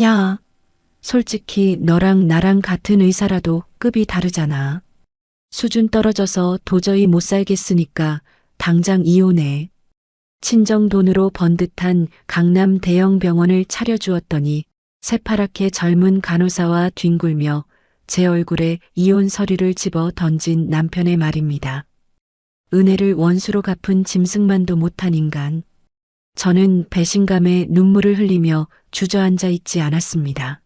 야, 솔직히 너랑 나랑 같은 의사라도 급이 다르잖아. 수준 떨어져서 도저히 못 살겠으니까 당장 이혼해. 친정 돈으로 번 듯한 강남 대형 병원을 차려주었더니 새파랗게 젊은 간호사와 뒹굴며 제 얼굴에 이혼 서류를 집어 던진 남편의 말입니다. 은혜를 원수로 갚은 짐승만도 못한 인간. 저는 배신감에 눈물을 흘리며 주저앉아 있지 않았습니다.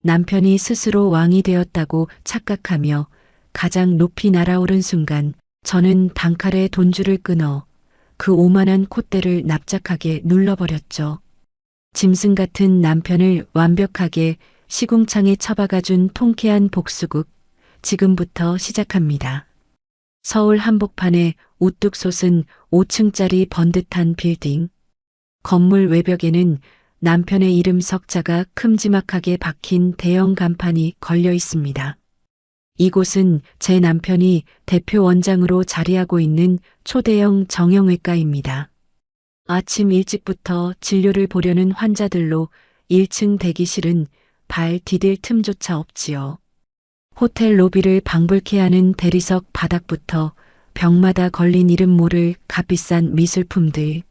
남편이 스스로 왕이 되었다고 착각하며 가장 높이 날아오른 순간 저는 단칼에 돈줄을 끊어 그 오만한 콧대를 납작하게 눌러버렸죠. 짐승 같은 남편을 완벽하게 시궁창에 처박아준 통쾌한 복수극, 지금부터 시작합니다. 서울 한복판에 우뚝 솟은 5층짜리 번듯한 빌딩. 건물 외벽에는 남편의 이름 석자가 큼지막하게 박힌 대형 간판이 걸려 있습니다. 이곳은 제 남편이 대표 원장으로 자리하고 있는 초대형 정형외과입니다. 아침 일찍부터 진료를 보려는 환자들로 1층 대기실은 발 디딜 틈조차 없지요. 호텔 로비를 방불케 하는 대리석 바닥부터 벽마다 걸린 이름 모를 값비싼 미술품들,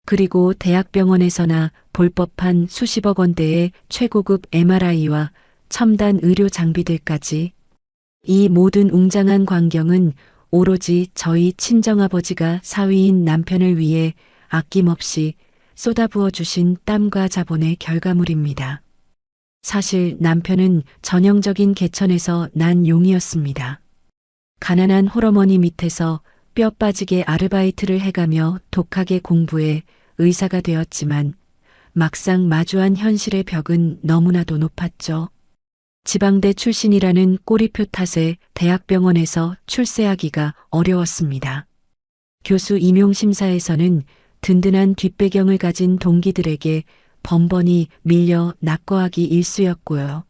그리고 대학병원에서나 볼 법한 수십억 원대의 최고급 MRI와 첨단 의료 장비들까지, 이 모든 웅장한 광경은 오로지 저희 친정아버지가 사위인 남편을 위해 아낌없이 쏟아부어 주신 땀과 자본의 결과물입니다. 사실 남편은 전형적인 계천에서 난 용이었습니다. 가난한 홀어머니 밑에서 뼈 빠지게 아르바이트를 해가며 독하게 공부해 의사가 되었지만 막상 마주한 현실의 벽은 너무나도 높았죠. 지방대 출신이라는 꼬리표 탓에 대학병원에서 출세하기가 어려웠습니다. 교수 임용심사에서는 든든한 뒷배경을 가진 동기들에게 번번이 밀려 낙거하기 일쑤였고요.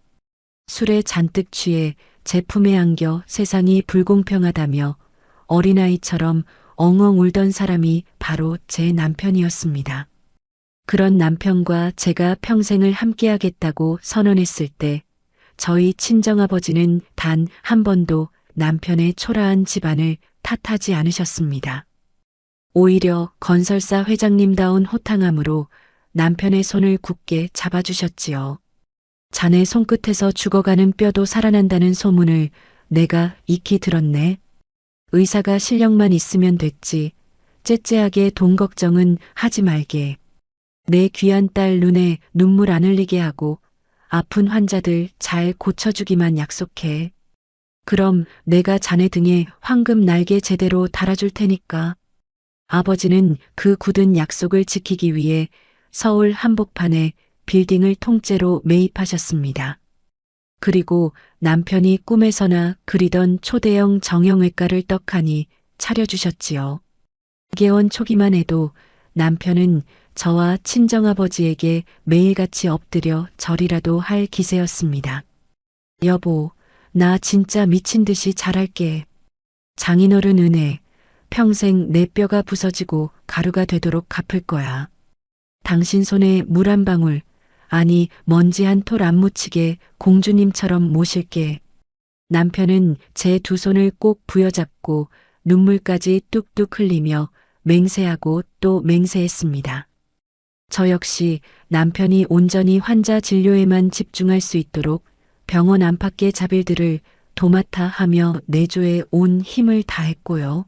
술에 잔뜩 취해 제품에 안겨 세상이 불공평하다며 어린아이처럼 엉엉 울던 사람이 바로 제 남편이었습니다. 그런 남편과 제가 평생을 함께하겠다고 선언했을 때 저희 친정아버지는 단 한 번도 남편의 초라한 집안을 탓하지 않으셨습니다. 오히려 건설사 회장님다운 호탕함으로 남편의 손을 굳게 잡아주셨지요. 자네 손끝에서 죽어가는 뼈도 살아난다는 소문을 내가 익히 들었네. 의사가 실력만 있으면 됐지. 째째하게 돈 걱정은 하지 말게. 내 귀한 딸 눈에 눈물 안 흘리게 하고 아픈 환자들 잘 고쳐주기만 약속해. 그럼 내가 자네 등에 황금 날개 제대로 달아줄 테니까. 아버지는 그 굳은 약속을 지키기 위해 서울 한복판에 빌딩을 통째로 매입하셨습니다. 그리고 남편이 꿈에서나 그리던 초대형 정형외과를 떡하니 차려주셨지요. 개원 초기만 해도 남편은 저와 친정아버지에게 매일같이 엎드려 절이라도 할 기세였습니다. 여보, 나 진짜 미친 듯이 잘할게. 장인어른 은혜, 평생 내 뼈가 부서지고 가루가 되도록 갚을 거야. 당신 손에 물 한 방울, 아니 먼지 한 톨 안 묻히게 공주님처럼 모실게. 남편은 제 두 손을 꼭 부여잡고 눈물까지 뚝뚝 흘리며 맹세하고 또 맹세했습니다. 저 역시 남편이 온전히 환자 진료에만 집중할 수 있도록 병원 안팎의 자빌들을 도맡아 하며 내조에 온 힘을 다했고요.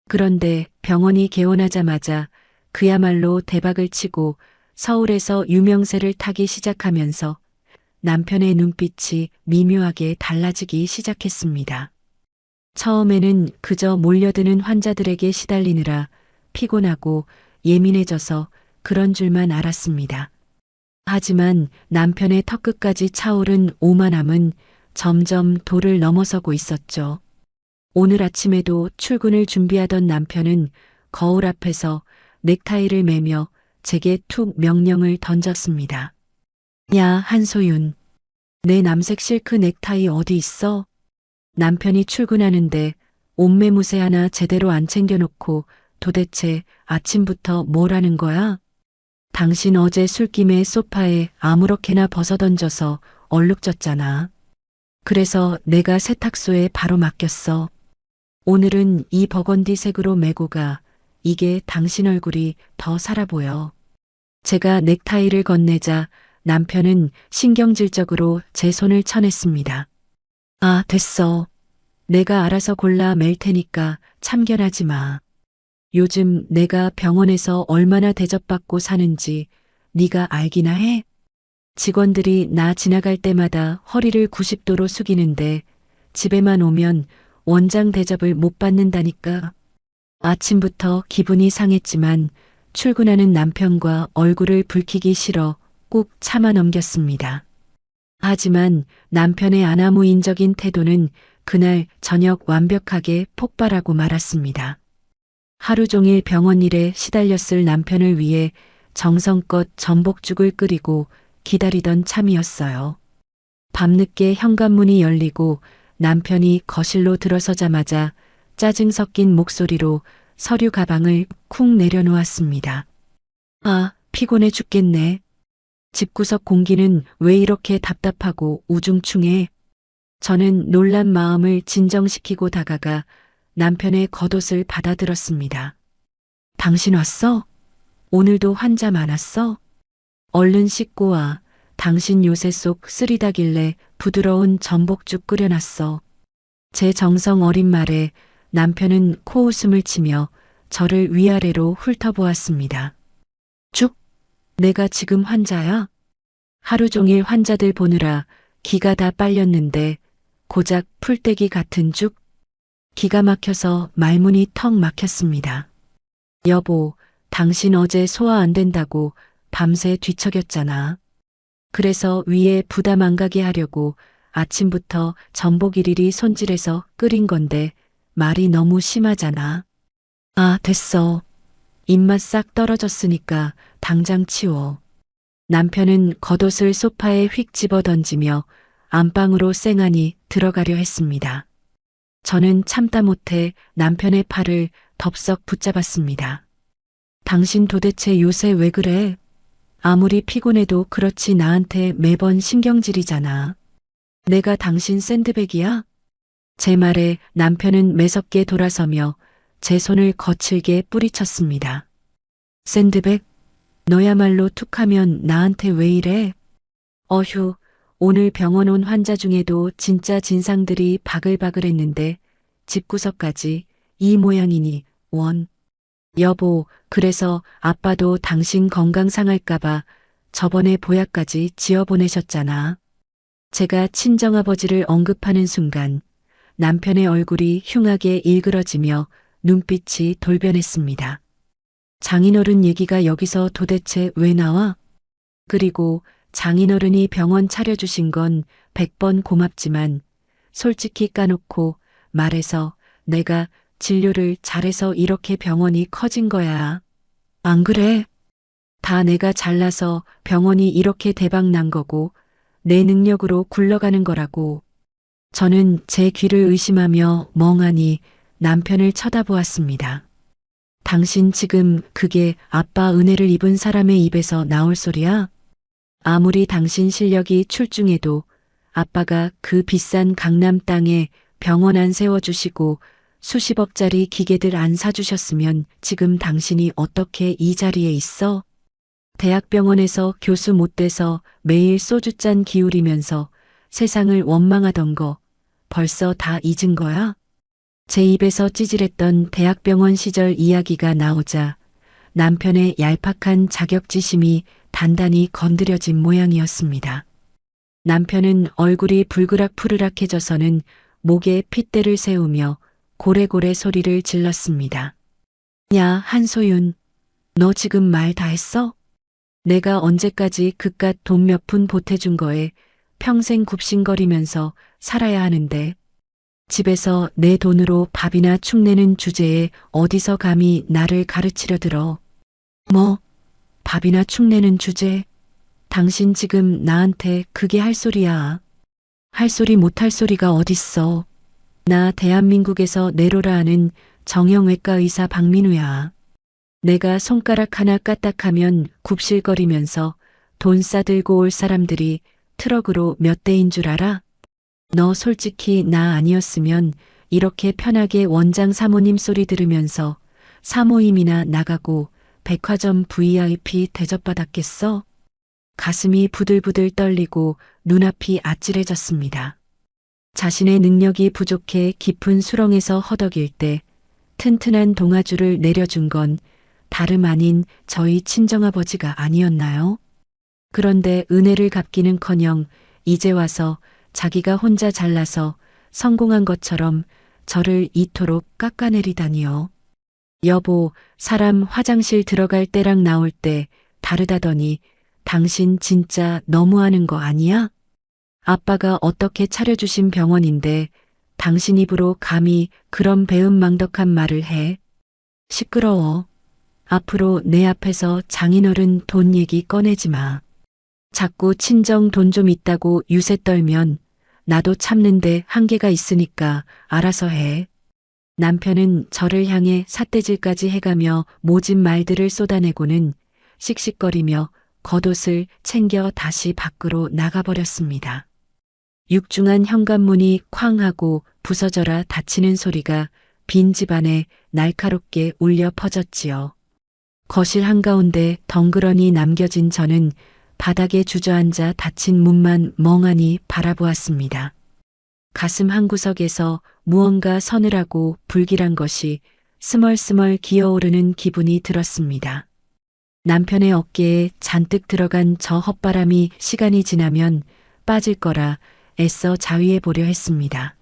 그런데 병원이 개원하자마자 그야말로 대박을 치고 서울에서 유명세를 타기 시작하면서 남편의 눈빛이 미묘하게 달라지기 시작했습니다. 처음에는 그저 몰려드는 환자들에게 시달리느라 피곤하고 예민해져서 그런 줄만 알았습니다. 하지만 남편의 턱끝까지 차오른 오만함은 점점 도를 넘어서고 있었죠. 오늘 아침에도 출근을 준비하던 남편은 거울 앞에서 넥타이를 매며 제게 툭 명령을 던졌습니다. 야, 한소윤. 내 남색 실크 넥타이 어디 있어? 남편이 출근하는데 옷매무새 하나 제대로 안 챙겨놓고 도대체 아침부터 뭘 하는 거야? 당신 어제 술김에 소파에 아무렇게나 벗어던져서 얼룩졌잖아. 그래서 내가 세탁소에 바로 맡겼어. 오늘은 이 버건디색으로 메고 가. 이게 당신 얼굴이 더 살아 보여. 제가 넥타이를 건네자 남편은 신경질적으로 제 손을 쳐냈습니다. 아, 됐어. 내가 알아서 골라 맬 테니까 참견하지 마. 요즘 내가 병원에서 얼마나 대접받고 사는지 네가 알기나 해? 직원들이 나 지나갈 때마다 허리를 90도로 숙이는데 집에만 오면 원장 대접을 못 받는다니까. 아침부터 기분이 상했지만 출근하는 남편과 얼굴을 붉히기 싫어 꾹 참아 넘겼습니다. 하지만 남편의 아나무인적인 태도는 그날 저녁 완벽하게 폭발하고 말았습니다. 하루 종일 병원 일에 시달렸을 남편을 위해 정성껏 전복죽을 끓이고 기다리던 참이었어요. 밤늦게 현관문이 열리고 남편이 거실로 들어서자마자 짜증 섞인 목소리로 서류 가방을 쿵 내려놓았습니다. 아, 피곤해 죽겠네. 집구석 공기는 왜 이렇게 답답하고 우중충해? 저는 놀란 마음을 진정시키고 다가가 남편의 겉옷을 받아들었습니다. 당신 왔어? 오늘도 환자 많았어? 얼른 씻고 와. 당신 요새 속 쓰리다길래 부드러운 전복죽 끓여놨어. 제 정성 어린 말에 남편은 코웃음을 치며 저를 위아래로 훑어보았습니다. 죽? 내가 지금 환자야? 하루 종일 환자들 보느라 기가 다 빨렸는데 고작 풀떼기 같은 죽? 기가 막혀서 말문이 턱 막혔습니다. 여보, 당신 어제 소화 안 된다고 밤새 뒤척였잖아. 그래서 위에 부담 안 가게 하려고 아침부터 전복 일일이 손질해서 끓인 건데 말이 너무 심하잖아. 아, 됐어. 입맛 싹 떨어졌으니까 당장 치워. 남편은 겉옷을 소파에 휙 집어 던지며 안방으로 쌩안이 들어가려 했습니다. 저는 참다 못해 남편의 팔을 덥석 붙잡았습니다. 당신 도대체 요새 왜 그래? 아무리 피곤해도 그렇지 나한테 매번 신경질이잖아. 내가 당신 샌드백이야? 제 말에 남편은 매섭게 돌아서며 제 손을 거칠게 뿌리쳤습니다. 샌드백? 너야말로 툭하면 나한테 왜 이래? 어휴, 오늘 병원 온 환자 중에도 진짜 진상들이 바글바글했는데 집구석까지 이 모양이니 원. 여보, 그래서 아빠도 당신 건강 상할까봐 저번에 보약까지 지어보내셨잖아. 제가 친정아버지를 언급하는 순간 남편의 얼굴이 흉하게 일그러지며 눈빛이 돌변했습니다. 장인어른 얘기가 여기서 도대체 왜 나와? 그리고 장인어른이 병원 차려주신 건 100번 고맙지만 솔직히 까놓고 말해서 내가 진료를 잘해서 이렇게 병원이 커진 거야. 안 그래? 다 내가 잘나서 병원이 이렇게 대박 난 거고 내 능력으로 굴러가는 거라고. 저는 제 귀를 의심하며 멍하니 남편을 쳐다보았습니다. 당신 지금 그게 아빠 은혜를 입은 사람의 입에서 나올 소리야? 아무리 당신 실력이 출중해도 아빠가 그 비싼 강남 땅에 병원 안 세워주시고 수십억짜리 기계들 안 사주셨으면 지금 당신이 어떻게 이 자리에 있어? 대학병원에서 교수 못 돼서 매일 소주잔 기울이면서 세상을 원망하던 거 벌써 다 잊은 거야? 제 입에서 찌질했던 대학병원 시절 이야기가 나오자 남편의 얄팍한 자격지심이 단단히 건드려진 모양이었습니다. 남편은 얼굴이 불그락푸르락해져서는 목에 핏대를 세우며 고래고래 소리를 질렀습니다. 야, 한소윤, 너 지금 말 다 했어? 내가 언제까지 그깟 돈 몇 푼 보태준 거에 평생 굽신거리면서 살아야 하는데 집에서 내 돈으로 밥이나 축내는 주제에 어디서 감히 나를 가르치려 들어. 뭐? 밥이나 축내는 주제? 당신 지금 나한테 그게 할 소리야. 할 소리 못할 소리가 어딨어. 나 대한민국에서 내로라 하는 정형외과 의사 박민우야. 내가 손가락 하나 까딱하면 굽실거리면서 돈 싸들고 올 사람들이 트럭으로 몇 대인 줄 알아? 너 솔직히 나 아니었으면 이렇게 편하게 원장 사모님 소리 들으면서 사모임이나 나가고 백화점 VIP 대접받았겠어? 가슴이 부들부들 떨리고 눈앞이 아찔해졌습니다. 자신의 능력이 부족해 깊은 수렁에서 허덕일 때 튼튼한 동아줄을 내려준 건 다름 아닌 저희 친정아버지가 아니었나요? 그런데 은혜를 갚기는커녕 이제 와서 자기가 혼자 잘나서 성공한 것처럼 저를 이토록 깎아내리다니요. 여보, 사람 화장실 들어갈 때랑 나올 때 다르다더니 당신 진짜 너무하는 거 아니야? 아빠가 어떻게 차려주신 병원인데 당신 입으로 감히 그런 배은망덕한 말을 해? 시끄러워. 앞으로 내 앞에서 장인어른 돈 얘기 꺼내지 마. 자꾸 친정 돈 좀 있다고 유세 떨면 나도 참는데 한계가 있으니까 알아서 해. 남편은 저를 향해 삿대질까지 해가며 모진 말들을 쏟아내고는 씩씩거리며 겉옷을 챙겨 다시 밖으로 나가버렸습니다. 육중한 현관문이 쾅 하고 부서져라 닫히는 소리가 빈 집안에 날카롭게 울려 퍼졌지요. 거실 한가운데 덩그러니 남겨진 저는 바닥에 주저앉아 닫힌 문만 멍하니 바라보았습니다. 가슴 한구석에서 무언가 서늘하고 불길한 것이 스멀스멀 기어오르는 기분이 들었습니다. 남편의 어깨에 잔뜩 들어간 저 헛바람이 시간이 지나면 빠질 거라 애써 자위해 보려 했습니다.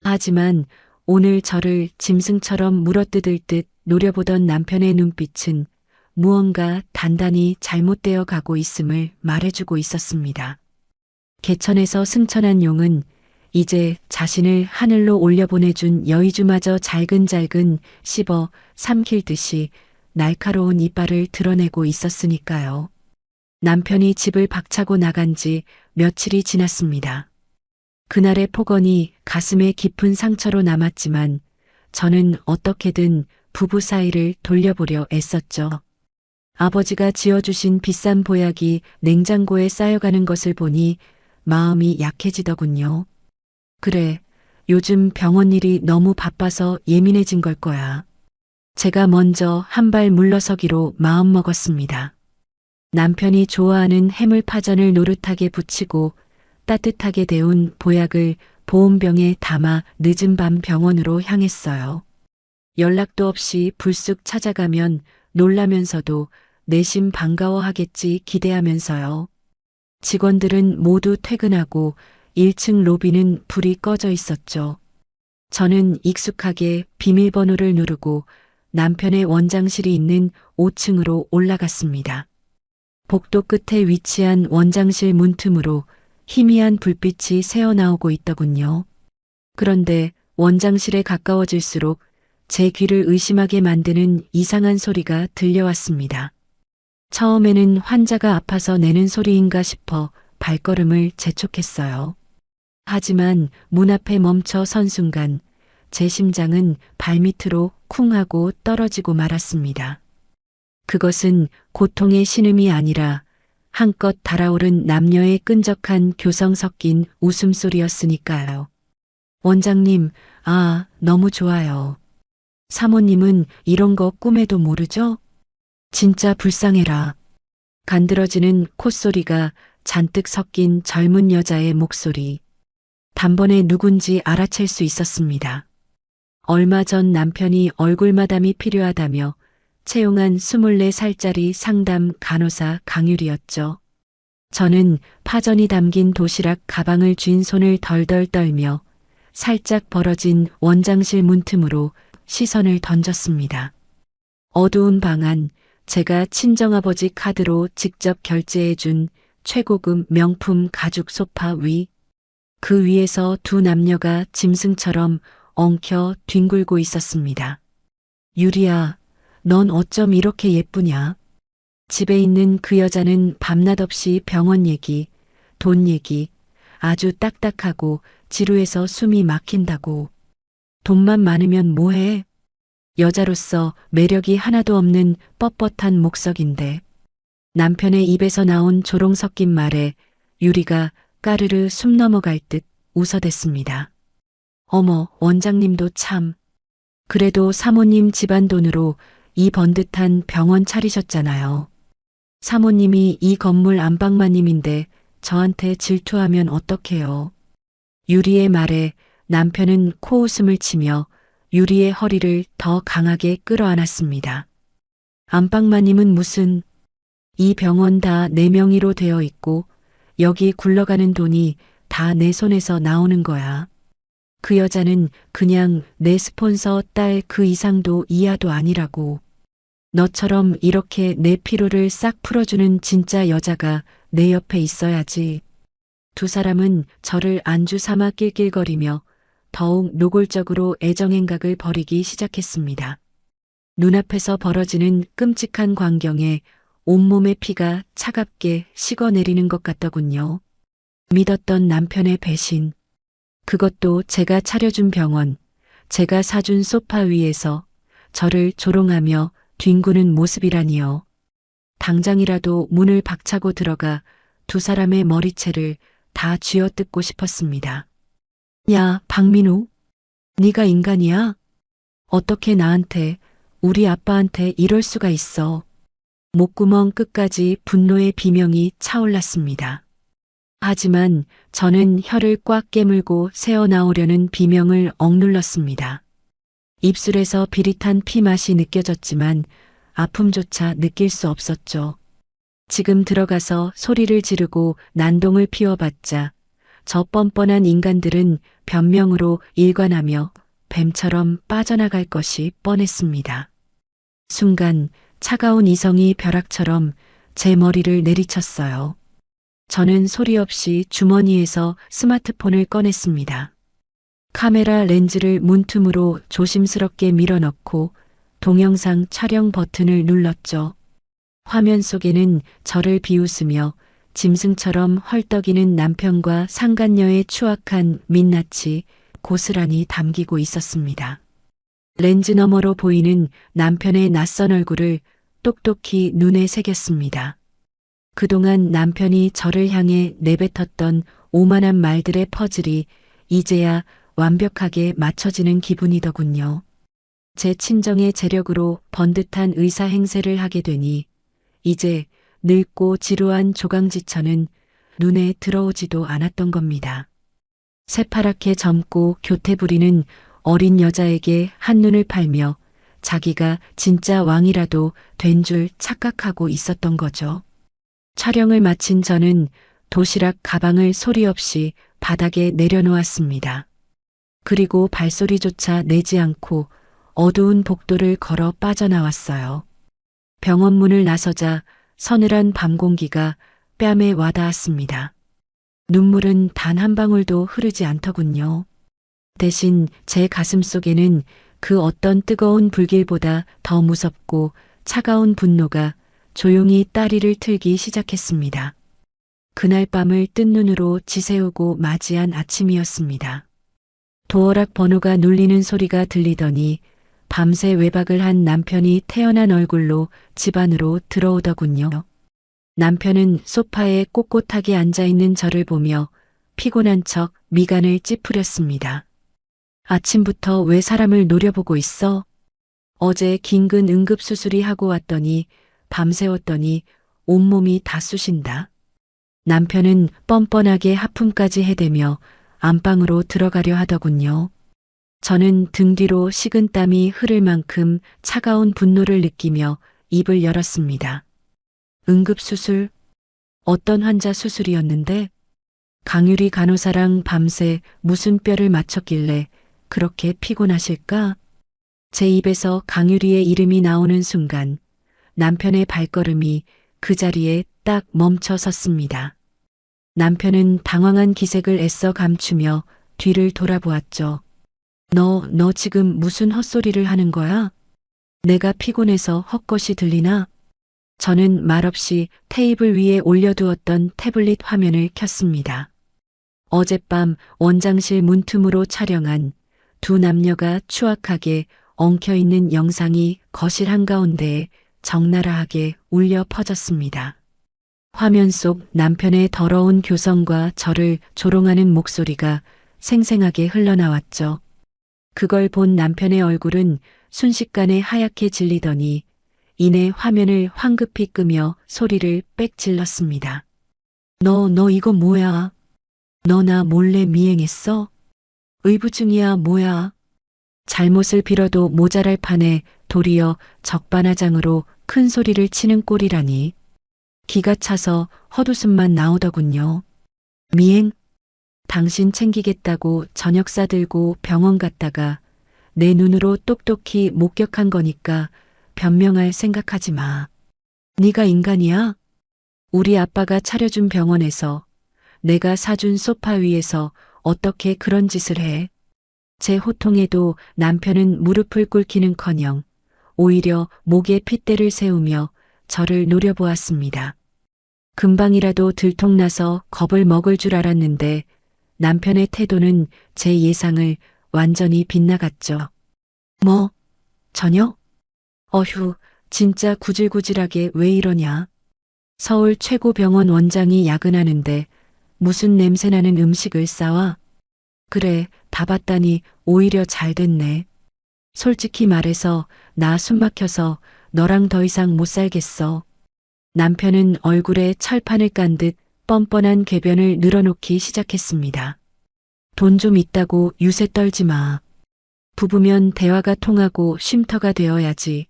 하지만 오늘 저를 짐승처럼 물어뜯을 듯 노려보던 남편의 눈빛은 무언가 단단히 잘못되어 가고 있음을 말해주고 있었습니다. 개천에서 승천한 용은 이제 자신을 하늘로 올려보내준 여의주마저 잘근잘근 씹어 삼킬 듯이 날카로운 이빨을 드러내고 있었으니까요. 남편이 집을 박차고 나간 지 며칠이 지났습니다. 그날의 폭언이 가슴에 깊은 상처로 남았지만 저는 어떻게든 부부 사이를 돌려보려 애썼죠. 아버지가 지어주신 비싼 보약이 냉장고에 쌓여가는 것을 보니 마음이 약해지더군요. 그래, 요즘 병원 일이 너무 바빠서 예민해진 걸 거야. 제가 먼저 한 발 물러서기로 마음먹었습니다. 남편이 좋아하는 해물파전을 노릇하게 부치고 따뜻하게 데운 보약을 보온병에 담아 늦은 밤 병원으로 향했어요. 연락도 없이 불쑥 찾아가면 놀라면서도 내심 반가워하겠지 기대하면서요. 직원들은 모두 퇴근하고 1층 로비는 불이 꺼져 있었죠. 저는 익숙하게 비밀번호를 누르고 남편의 원장실이 있는 5층으로 올라갔습니다. 복도 끝에 위치한 원장실 문틈으로 희미한 불빛이 새어나오고 있더군요. 그런데 원장실에 가까워질수록 제 귀를 의심하게 만드는 이상한 소리가 들려왔습니다. 처음에는 환자가 아파서 내는 소리인가 싶어 발걸음을 재촉했어요. 하지만 문 앞에 멈춰 선 순간 제 심장은 발밑으로 쿵 하고 떨어지고 말았습니다. 그것은 고통의 신음이 아니라 한껏 달아오른 남녀의 끈적한 교성 섞인 웃음소리였으니까요. 원장님, 너무 좋아요. 사모님은 이런 거 꿈에도 모르죠? 진짜 불쌍해라. 간드러지는 콧소리가 잔뜩 섞인 젊은 여자의 목소리. 단번에 누군지 알아챌 수 있었습니다. 얼마 전 남편이 얼굴 마담이 필요하다며 채용한 24살짜리 상담 간호사 강유리였죠. 저는 파전이 담긴 도시락 가방을 쥔 손을 덜덜 떨며 살짝 벌어진 원장실 문틈으로 시선을 던졌습니다. 어두운 방 안 제가 친정아버지 카드로 직접 결제해준 최고급 명품 가죽 소파 위. 그 위에서 두 남녀가 짐승처럼 엉켜 뒹굴고 있었습니다. 유리야, 넌 어쩜 이렇게 예쁘냐? 집에 있는 그 여자는 밤낮 없이 병원 얘기, 돈 얘기, 아주 딱딱하고 지루해서 숨이 막힌다고. 돈만 많으면 뭐해? 여자로서 매력이 하나도 없는 뻣뻣한 목석인데 남편의 입에서 나온 조롱 섞인 말에 유리가 까르르 숨 넘어갈 듯 웃어댔습니다. 어머, 원장님도 참. 그래도 사모님 집안 돈으로 이 번듯한 병원 차리셨잖아요. 사모님이 이 건물 안방마님인데 저한테 질투하면 어떡해요. 유리의 말에 남편은 코웃음을 치며 유리의 허리를 더 강하게 끌어안았습니다. 안방마님은 무슨, 이 병원 다 내 명의로 되어 있고 여기 굴러가는 돈이 다 내 손에서 나오는 거야. 그 여자는 그냥 내 스폰서 딸 그 이상도 이하도 아니라고. 너처럼 이렇게 내 피로를 싹 풀어주는 진짜 여자가 내 옆에 있어야지. 두 사람은 저를 안주 삼아 낄낄거리며 더욱 노골적으로 애정행각을 벌이기 시작했습니다. 눈앞에서 벌어지는 끔찍한 광경에 온몸의 피가 차갑게 식어내리는 것 같더군요. 믿었던 남편의 배신. 그것도 제가 차려준 병원, 제가 사준 소파 위에서 저를 조롱하며 뒹구는 모습이라니요. 당장이라도 문을 박차고 들어가 두 사람의 머리채를 다 쥐어뜯고 싶었습니다. 야, 박민우. 네가 인간이야? 어떻게 나한테, 우리 아빠한테 이럴 수가 있어. 목구멍 끝까지 분노의 비명이 차올랐습니다. 하지만 저는 혀를 꽉 깨물고 새어나오려는 비명을 억눌렀습니다. 입술에서 비릿한 피 맛이 느껴졌지만 아픔조차 느낄 수 없었죠. 지금 들어가서 소리를 지르고 난동을 피워봤자 저 뻔뻔한 인간들은 변명으로 일관하며 뱀처럼 빠져나갈 것이 뻔했습니다. 순간 차가운 이성이 벼락처럼 제 머리를 내리쳤어요. 저는 소리 없이 주머니에서 스마트폰을 꺼냈습니다. 카메라 렌즈를 문틈으로 조심스럽게 밀어넣고 동영상 촬영 버튼을 눌렀죠. 화면 속에는 저를 비웃으며 짐승처럼 헐떡이는 남편과 상간녀의 추악한 민낯이 고스란히 담기고 있었습니다. 렌즈 너머로 보이는 남편의 낯선 얼굴을 똑똑히 눈에 새겼습니다. 그동안 남편이 저를 향해 내뱉었던 오만한 말들의 퍼즐이 이제야 완벽하게 맞춰지는 기분이더군요. 제 친정의 재력으로 번듯한 의사 행세를 하게 되니 이제 늙고 지루한 조강지처는 눈에 들어오지도 않았던 겁니다. 새파랗게 젊고 교태 부리는 어린 여자에게 한눈을 팔며 자기가 진짜 왕이라도 된 줄 착각하고 있었던 거죠. 촬영을 마친 저는 도시락 가방을 소리 없이 바닥에 내려놓았습니다. 그리고 발소리조차 내지 않고 어두운 복도를 걸어 빠져나왔어요. 병원 문을 나서자 서늘한 밤 공기가 뺨에 와닿았습니다. 눈물은 단 한 방울도 흐르지 않더군요. 대신 제 가슴 속에는 그 어떤 뜨거운 불길보다 더 무섭고 차가운 분노가 조용히 따리를 틀기 시작했습니다. 그날 밤을 뜬 눈으로 지새우고 맞이한 아침이었습니다. 도어락 번호가 눌리는 소리가 들리더니 밤새 외박을 한 남편이 태연한 얼굴로 집 안으로 들어오더군요. 남편은 소파에 꼿꼿하게 앉아있는 저를 보며 피곤한 척 미간을 찌푸렸습니다. 아침부터 왜 사람을 노려보고 있어? 어제 긴근 응급수술이 하고 왔더니 밤새웠더니 온몸이 다 쑤신다. 남편은 뻔뻔하게 하품까지 해대며 안방으로 들어가려 하더군요. 저는 등 뒤로 식은땀이 흐를 만큼 차가운 분노를 느끼며 입을 열었습니다. 응급수술? 어떤 환자 수술이었는데? 강유리 간호사랑 밤새 무슨 뼈를 맞췄길래 그렇게 피곤하실까? 제 입에서 강유리의 이름이 나오는 순간 남편의 발걸음이 그 자리에 딱 멈춰 섰습니다. 남편은 당황한 기색을 애써 감추며 뒤를 돌아보았죠. 너 지금 무슨 헛소리를 하는 거야? 내가 피곤해서 헛것이 들리나? 저는 말없이 테이블 위에 올려두었던 태블릿 화면을 켰습니다. 어젯밤 원장실 문틈으로 촬영한 두 남녀가 추악하게 엉켜있는 영상이 거실 한가운데에 적나라하게 울려 퍼졌습니다. 화면 속 남편의 더러운 교성과 저를 조롱하는 목소리가 생생하게 흘러나왔죠. 그걸 본 남편의 얼굴은 순식간에 하얗게 질리더니 이내 화면을 황급히 끄며 소리를 빽 질렀습니다. 너 이거 뭐야? 너 나 몰래 미행했어? 의부증이야 뭐야? 잘못을 빌어도 모자랄 판에 도리어 적반하장으로 큰 소리를 치는 꼴이라니. 기가 차서 헛웃음만 나오더군요. 미행? 당신 챙기겠다고 저녁 싸들고 병원 갔다가 내 눈으로 똑똑히 목격한 거니까 변명할 생각하지 마. 네가 인간이야? 우리 아빠가 차려준 병원에서 내가 사준 소파 위에서 어떻게 그런 짓을 해? 제 호통에도 남편은 무릎을 꿇기는커녕 오히려 목에 핏대를 세우며 저를 노려보았습니다. 금방이라도 들통나서 겁을 먹을 줄 알았는데 남편의 태도는 제 예상을 완전히 빗나갔죠. 뭐? 저녁? 어휴, 진짜 구질구질하게 왜 이러냐? 서울 최고병원 원장이 야근하는데 무슨 냄새나는 음식을 싸와? 그래, 다 봤다니 오히려 잘 됐네. 솔직히 말해서 나 숨막혀서 너랑 더 이상 못 살겠어. 남편은 얼굴에 철판을 깐 듯 뻔뻔한 궤변을 늘어놓기 시작했습니다. 돈 좀 있다고 유세 떨지 마. 부부면 대화가 통하고 쉼터가 되어야지.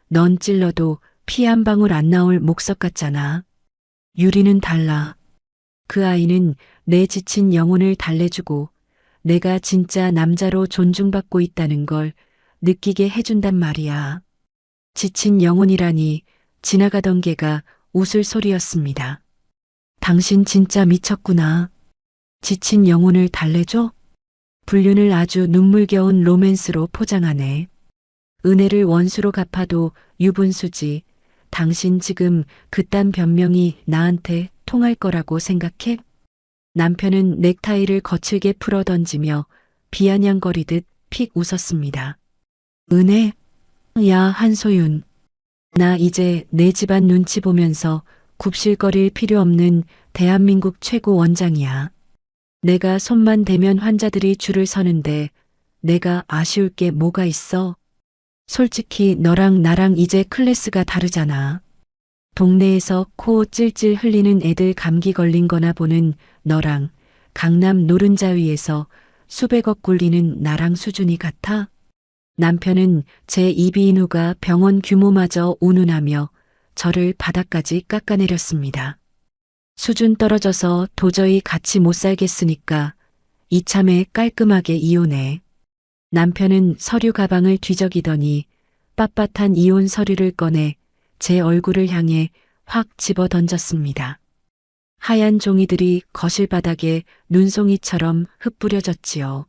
넌 찔러도 피 한 방울 안 나올 목석 같잖아. 유리는 달라. 그 아이는 내 지친 영혼을 달래주고 내가 진짜 남자로 존중받고 있다는 걸 느끼게 해준단 말이야. 지친 영혼이라니 지나가던 개가 웃을 소리였습니다. 당신 진짜 미쳤구나. 지친 영혼을 달래줘? 불륜을 아주 눈물겨운 로맨스로 포장하네. 은혜를 원수로 갚아도 유분수지. 당신 지금 그딴 변명이 나한테 통할 거라고 생각해? 남편은 넥타이를 거칠게 풀어 던지며 비아냥거리듯 픽 웃었습니다. 은혜? 야, 한소윤. 나 이제 내 집안 눈치 보면서 굽실거릴 필요 없는 대한민국 최고 원장이야. 내가 손만 대면 환자들이 줄을 서는데 내가 아쉬울 게 뭐가 있어? 솔직히 너랑 나랑 이제 클래스가 다르잖아. 동네에서 코 찔찔 흘리는 애들 감기 걸린 거나 보는 너랑 강남 노른자 위에서 수백억 굴리는 나랑 수준이 같아? 남편은 제 이비인후가 병원 규모마저 운운하며 저를 바닥까지 깎아내렸습니다. 수준 떨어져서 도저히 같이 못 살겠으니까 이참에 깔끔하게 이혼해. 남편은 서류 가방을 뒤적이더니 빳빳한 이혼 서류를 꺼내 제 얼굴을 향해 확 집어 던졌습니다. 하얀 종이들이 거실 바닥에 눈송이처럼 흩뿌려졌지요.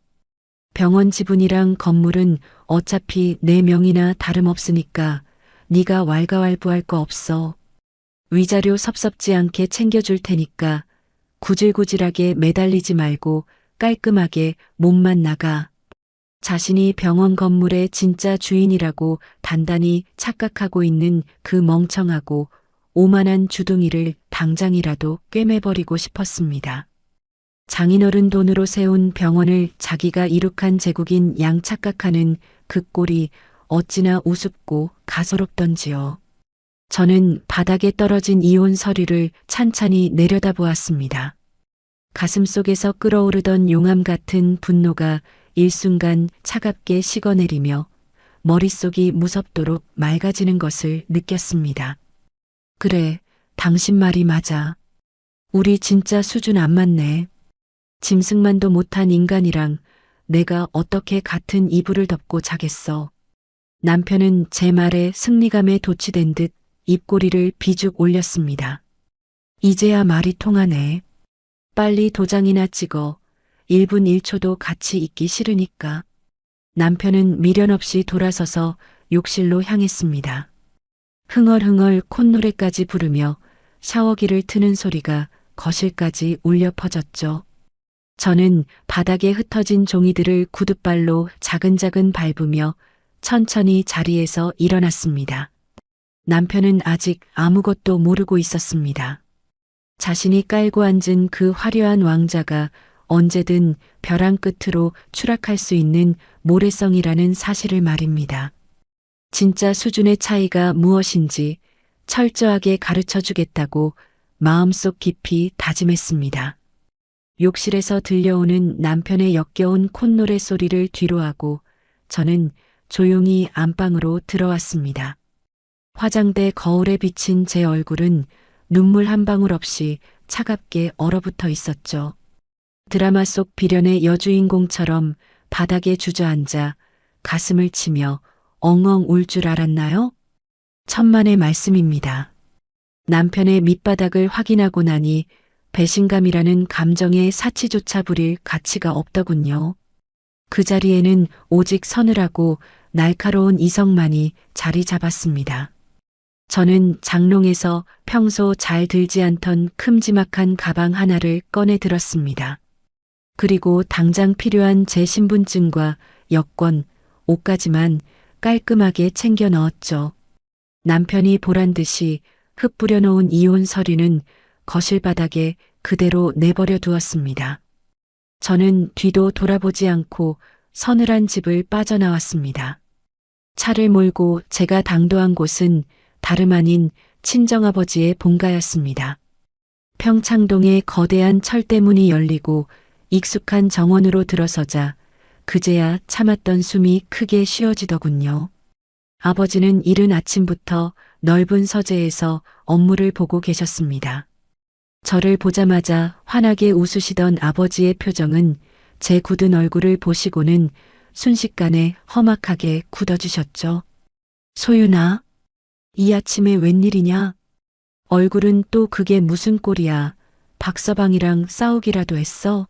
병원 지분이랑 건물은 어차피 내 명의나 다름없으니까 네가 왈가왈부할 거 없어. 위자료 섭섭지 않게 챙겨줄 테니까 구질구질하게 매달리지 말고 깔끔하게 몸만 나가. 자신이 병원 건물의 진짜 주인이라고 단단히 착각하고 있는 그 멍청하고 오만한 주둥이를 당장이라도 꿰매버리고 싶었습니다. 장인어른 돈으로 세운 병원을 자기가 이룩한 제국인 양 착각하는 그 꼴이 어찌나 우습고 가소롭던지요. 저는 바닥에 떨어진 이혼 서류를 찬찬히 내려다보았습니다. 가슴속에서 끓어오르던 용암 같은 분노가 일순간 차갑게 식어내리며 머릿속이 무섭도록 맑아지는 것을 느꼈습니다. 그래, 당신 말이 맞아. 우리 진짜 수준 안 맞네. 짐승만도 못한 인간이랑 내가 어떻게 같은 이불을 덮고 자겠어. 남편은 제 말에 승리감에 도취된 듯 입꼬리를 비죽 올렸습니다. 이제야 말이 통하네. 빨리 도장이나 찍어. 1분 1초도 같이 있기 싫으니까. 남편은 미련 없이 돌아서서 욕실로 향했습니다. 흥얼흥얼 콧노래까지 부르며 샤워기를 트는 소리가 거실까지 울려 퍼졌죠. 저는 바닥에 흩어진 종이들을 구둣발로 자근자근 밟으며 천천히 자리에서 일어났습니다. 남편은 아직 아무것도 모르고 있었습니다. 자신이 깔고 앉은 그 화려한 왕자가 언제든 벼랑 끝으로 추락할 수 있는 모래성이라는 사실을 말입니다. 진짜 수준의 차이가 무엇인지 철저하게 가르쳐 주겠다고 마음속 깊이 다짐했습니다. 욕실에서 들려오는 남편의 역겨운 콧노래 소리를 뒤로하고 저는 조용히 안방으로 들어왔습니다. 화장대 거울에 비친 제 얼굴은 눈물 한 방울 없이 차갑게 얼어붙어 있었죠. 드라마 속 비련의 여주인공처럼 바닥에 주저앉아 가슴을 치며 엉엉 울 줄 알았나요? 천만의 말씀입니다. 남편의 밑바닥을 확인하고 나니 배신감이라는 감정의 사치조차 부릴 가치가 없더군요. 그 자리에는 오직 서늘하고 날카로운 이성만이 자리 잡았습니다. 저는 장롱에서 평소 잘 들지 않던 큼지막한 가방 하나를 꺼내 들었습니다. 그리고 당장 필요한 제 신분증과 여권, 옷까지만 깔끔하게 챙겨 넣었죠. 남편이 보란 듯이 흩뿌려 놓은 이혼 서류는 거실 바닥에 그대로 내버려 두었습니다. 저는 뒤도 돌아보지 않고 서늘한 집을 빠져나왔습니다. 차를 몰고 제가 당도한 곳은 다름 아닌 친정아버지의 본가였습니다. 평창동의 거대한 철대문이 열리고 익숙한 정원으로 들어서자 그제야 참았던 숨이 크게 쉬어지더군요. 아버지는 이른 아침부터 넓은 서재에서 업무를 보고 계셨습니다. 저를 보자마자 환하게 웃으시던 아버지의 표정은 제 굳은 얼굴을 보시고는 순식간에 험악하게 굳어지셨죠. 소윤아, 이 아침에 웬일이냐? 얼굴은 또 그게 무슨 꼴이야? 박서방이랑 싸우기라도 했어?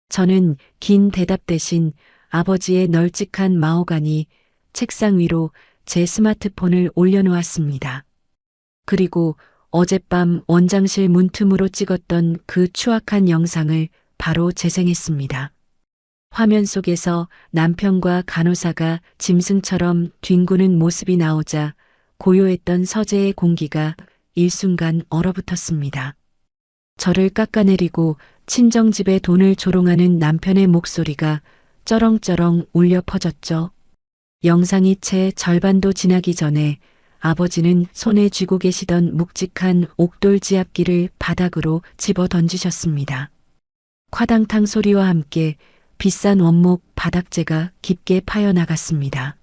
저는 긴 대답 대신 아버지의 널찍한 마호가니 책상 위로 제 스마트폰을 올려놓았습니다. 그리고 어젯밤 원장실 문틈으로 찍었던 그 추악한 영상을 바로 재생했습니다. 화면 속에서 남편과 간호사가 짐승처럼 뒹구는 모습이 나오자 고요했던 서재의 공기가 일순간 얼어붙었습니다. 저를 깎아내리고 친정집에 돈을 조롱하는 남편의 목소리가 쩌렁쩌렁 울려 퍼졌죠. 영상이 채 절반도 지나기 전에 아버지는 손에 쥐고 계시던 묵직한 옥돌 지압기를 바닥으로 집어 던지셨습니다. 화당탕 소리와 함께 비싼 원목 바닥재가 깊게 파여나갔습니다.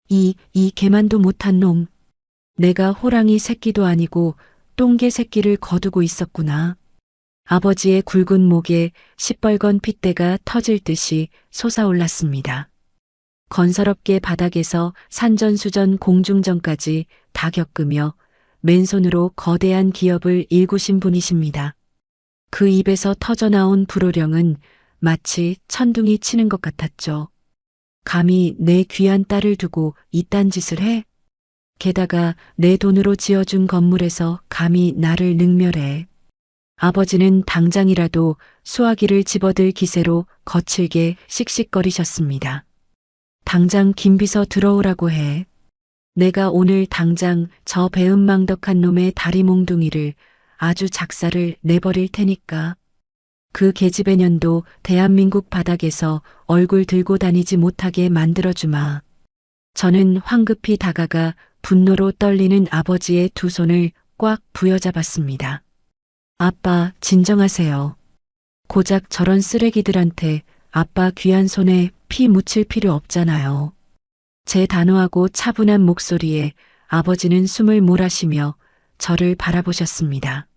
이 개만도 못한 놈. 내가 호랑이 새끼도 아니고 똥개 새끼를 거두고 있었구나. 아버지의 굵은 목에 시뻘건 핏대가 터질 듯이 솟아올랐습니다. 건설업계 바닥에서 산전수전 공중전까지 다 겪으며 맨손으로 거대한 기업을 일구신 분이십니다. 그 입에서 터져나온 불호령은 마치 천둥이 치는 것 같았죠. 감히 내 귀한 딸을 두고 이딴 짓을 해? 게다가 내 돈으로 지어준 건물에서 감히 나를 능멸해. 아버지는 당장이라도 수화기를 집어들 기세로 거칠게 씩씩거리셨습니다. 당장 김비서 들어오라고 해. 내가 오늘 당장 저 배은망덕한 놈의 다리 몽둥이를 아주 작사를 내버릴 테니까. 그 계집애년도 대한민국 바닥에서 얼굴 들고 다니지 못하게 만들어주마. 저는 황급히 다가가 분노로 떨리는 아버지의 두 손을 꽉 부여잡았습니다. 아빠, 진정하세요. 고작 저런 쓰레기들한테 아빠 귀한 손에 피 묻힐 필요 없잖아요. 제 단호하고 차분한 목소리에 아버지는 숨을 몰아쉬며 저를 바라보셨습니다.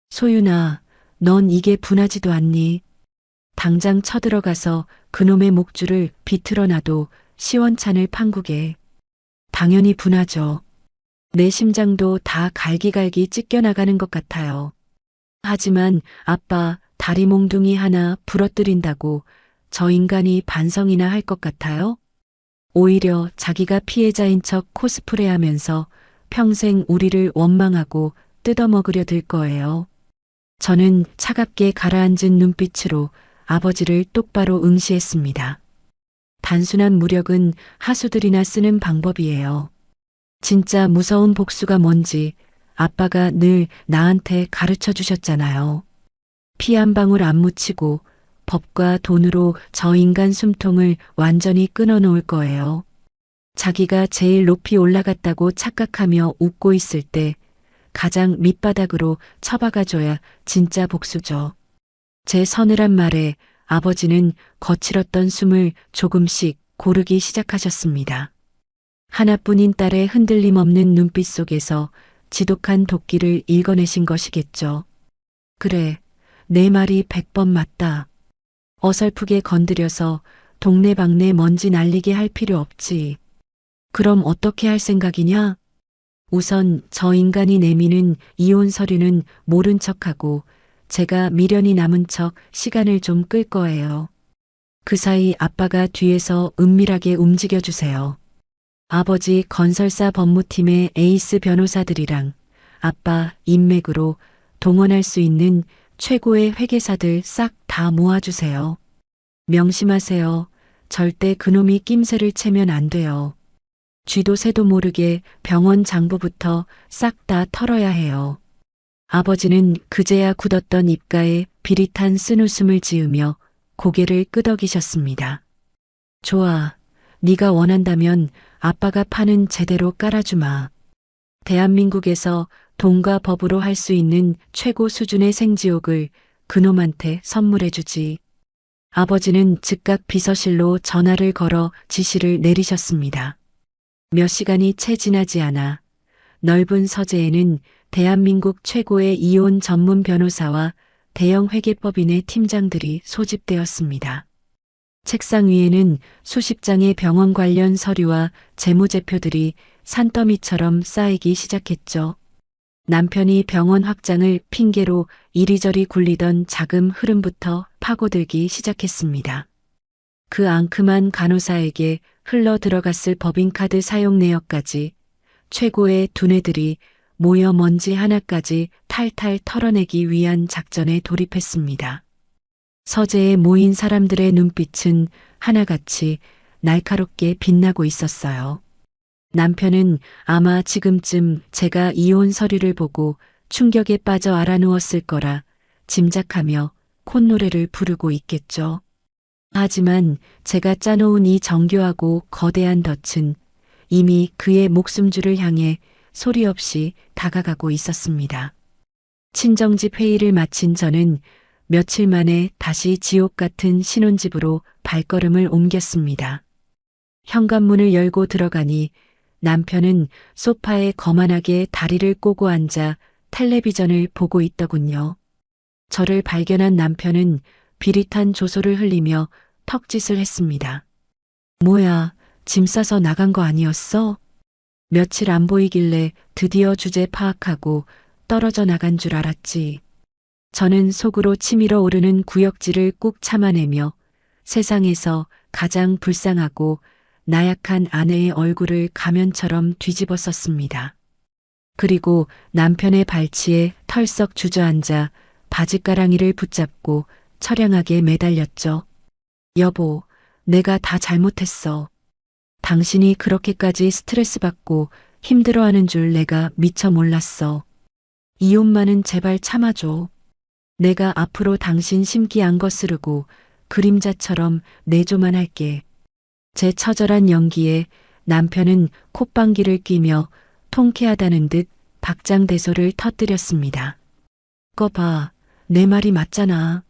소윤아, 넌 이게 분하지도 않니? 당장 쳐들어가서 그놈의 목줄을 비틀어 놔도 시원찮을 판국에. 당연히 분하죠. 내 심장도 다 갈기갈기 찢겨나가는 것 같아요. 하지만 아빠 다리 몽둥이 하나 부러뜨린다고 저 인간이 반성이나 할 것 같아요? 오히려 자기가 피해자인 척 코스프레하면서 평생 우리를 원망하고 뜯어먹으려 들 거예요. 저는 차갑게 가라앉은 눈빛으로 아버지를 똑바로 응시했습니다. 단순한 무력은 하수들이나 쓰는 방법이에요. 진짜 무서운 복수가 뭔지 아빠가 늘 나한테 가르쳐 주셨잖아요. 피 한 방울 안 묻히고 법과 돈으로 저 인간 숨통을 완전히 끊어 놓을 거예요. 자기가 제일 높이 올라갔다고 착각하며 웃고 있을 때 가장 밑바닥으로 처박아줘야 진짜 복수죠. 제 서늘한 말에 아버지는 거칠었던 숨을 조금씩 고르기 시작하셨습니다. 하나뿐인 딸의 흔들림 없는 눈빛 속에서 지독한 도끼를 읽어내신 것이겠죠. 그래, 내 말이 100번 맞다. 어설프게 건드려서 동네방네 먼지 날리게 할 필요 없지. 그럼 어떻게 할 생각이냐? 우선 저 인간이 내미는 이혼 서류는 모른 척하고 제가 미련이 남은 척 시간을 좀 끌 거예요. 그 사이 아빠가 뒤에서 은밀하게 움직여주세요. 아버지 건설사 법무팀의 에이스 변호사들이랑 아빠 인맥으로 동원할 수 있는 최고의 회계사들 싹 다 모아주세요. 명심하세요. 절대 그놈이 낌새를 채면 안 돼요. 쥐도 새도 모르게 병원 장부부터 싹 다 털어야 해요. 아버지는 그제야 굳었던 입가에 비릿한 쓴웃음을 지으며 고개를 끄덕이셨습니다. 좋아. 네가 원한다면 아빠가 판은 제대로 깔아주마. 대한민국에서 돈과 법으로 할 수 있는 최고 수준의 생지옥을 그놈한테 선물해주지. 아버지는 즉각 비서실로 전화를 걸어 지시를 내리셨습니다. 몇 시간이 채 지나지 않아 넓은 서재에는 대한민국 최고의 이혼 전문 변호사와 대형 회계법인의 팀장들이 소집되었습니다. 책상 위에는 수십 장의 병원 관련 서류와 재무제표들이 산더미처럼 쌓이기 시작했죠. 남편이 병원 확장을 핑계로 이리저리 굴리던 자금 흐름부터 파고들기 시작했습니다. 그 앙큼한 간호사에게 흘러 들어갔을 법인카드 사용 내역까지 최고의 두뇌들이 모여 먼지 하나까지 탈탈 털어내기 위한 작전에 돌입했습니다. 서재에 모인 사람들의 눈빛은 하나같이 날카롭게 빛나고 있었어요. 남편은 아마 지금쯤 제가 이혼 서류를 보고 충격에 빠져 알아누웠을 거라 짐작하며 콧노래를 부르고 있겠죠. 하지만 제가 짜놓은 이 정교하고 거대한 덫은 이미 그의 목숨줄을 향해 소리 없이 다가가고 있었습니다. 친정집 회의를 마친 저는 며칠 만에 다시 지옥 같은 신혼집으로 발걸음을 옮겼습니다. 현관문을 열고 들어가니 남편은 소파에 거만하게 다리를 꼬고 앉아 텔레비전을 보고 있더군요. 저를 발견한 남편은 비릿한 조소를 흘리며 턱짓을 했습니다. 뭐야, 짐 싸서 나간 거 아니었어? 며칠 안 보이길래 드디어 주제 파악하고 떨어져 나간 줄 알았지. 저는 속으로 치밀어 오르는 구역질을 꾹 참아내며 세상에서 가장 불쌍하고 나약한 아내의 얼굴을 가면처럼 뒤집어 썼습니다. 그리고 남편의 발치에 털썩 주저앉아 바짓가랑이를 붙잡고 처량하게 매달렸죠. 여보, 내가 다 잘못했어. 당신이 그렇게까지 스트레스 받고 힘들어하는 줄 내가 미처 몰랐어. 이혼만은 제발 참아줘. 내가 앞으로 당신 심기 안 거스르고 그림자처럼 내조만 할게. 제 처절한 연기에 남편은 콧방귀를 뀌며 통쾌하다는 듯 박장대소를 터뜨렸습니다. 꺼봐, 내 말이 맞잖아.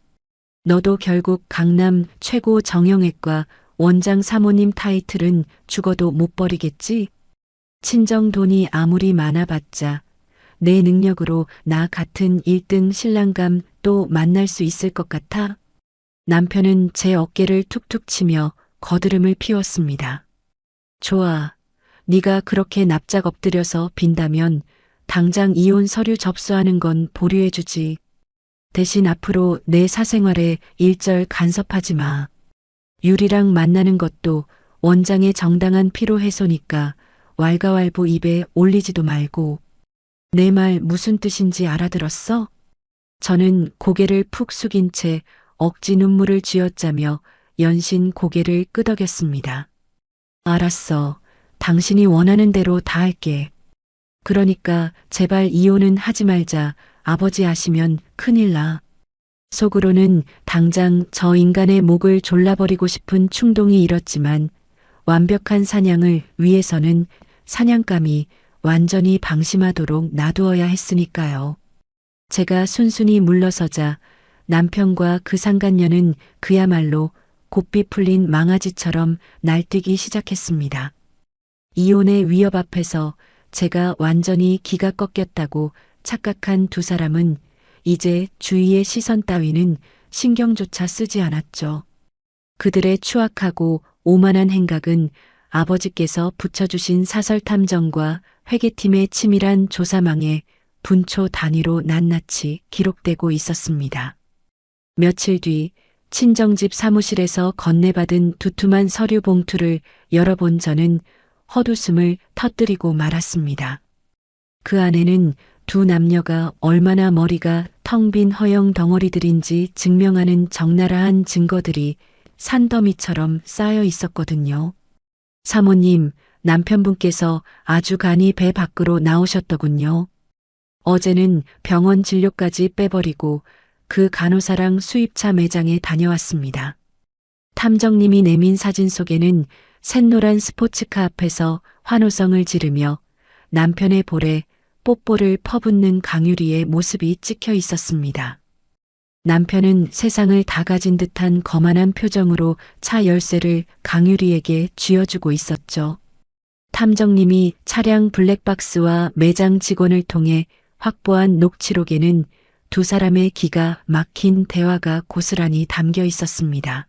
너도 결국 강남 최고 정형외과 원장 사모님 타이틀은 죽어도 못 버리겠지? 친정 돈이 아무리 많아봤자 내 능력으로 나 같은 1등 신랑감 또 만날 수 있을 것 같아? 남편은 제 어깨를 툭툭 치며 거드름을 피웠습니다. 좋아. 네가 그렇게 납작 엎드려서 빈다면 당장 이혼 서류 접수하는 건 보류해주지. 대신 앞으로 내 사생활에 일절 간섭하지 마. 유리랑 만나는 것도 원장의 정당한 피로 해소니까 왈가왈부 입에 올리지도 말고. 내 말 무슨 뜻인지 알아들었어? 저는 고개를 푹 숙인 채 억지 눈물을 쥐어짜며 연신 고개를 끄덕였습니다. 알았어. 당신이 원하는 대로 다 할게. 그러니까 제발 이혼은 하지 말자. 아버지 아시면 큰일 나. 속으로는 당장 저 인간의 목을 졸라버리고 싶은 충동이 일었지만 완벽한 사냥을 위해서는 사냥감이 완전히 방심하도록 놔두어야 했으니까요. 제가 순순히 물러서자 남편과 그 상간녀는 그야말로 곱비 풀린 망아지처럼 날뛰기 시작했습니다. 이혼의 위협 앞에서 제가 완전히 기가 꺾였다고 착각한 두 사람은 이제 주위의 시선 따위는 신경조차 쓰지 않았죠. 그들의 추악하고 오만한 행각은 아버지께서 붙여주신 사설탐정과 회계팀의 치밀한 조사망에 분초 단위로 낱낱이 기록되고 있었습니다. 며칠 뒤 친정집 사무실에서 건네받은 두툼한 서류 봉투를 열어본 저는 헛웃음을 터뜨리고 말았습니다. 그 안에는 두 남녀가 얼마나 머리가 텅 빈 허영 덩어리들인지 증명하는 적나라한 증거들이 산더미처럼 쌓여 있었거든요. 사모님, 남편분께서 아주 간이 배 밖으로 나오셨더군요. 어제는 병원 진료까지 빼버리고 그 간호사랑 수입차 매장에 다녀왔습니다. 탐정님이 내민 사진 속에는 샛노란 스포츠카 앞에서 환호성을 지르며 남편의 볼에 뽀뽀를 퍼붓는 강유리의 모습이 찍혀 있었습니다. 남편은 세상을 다 가진 듯한 거만한 표정으로 차 열쇠를 강유리에게 쥐어주고 있었죠. 탐정님이 차량 블랙박스와 매장 직원을 통해 확보한 녹취록에는 두 사람의 기가 막힌 대화가 고스란히 담겨 있었습니다.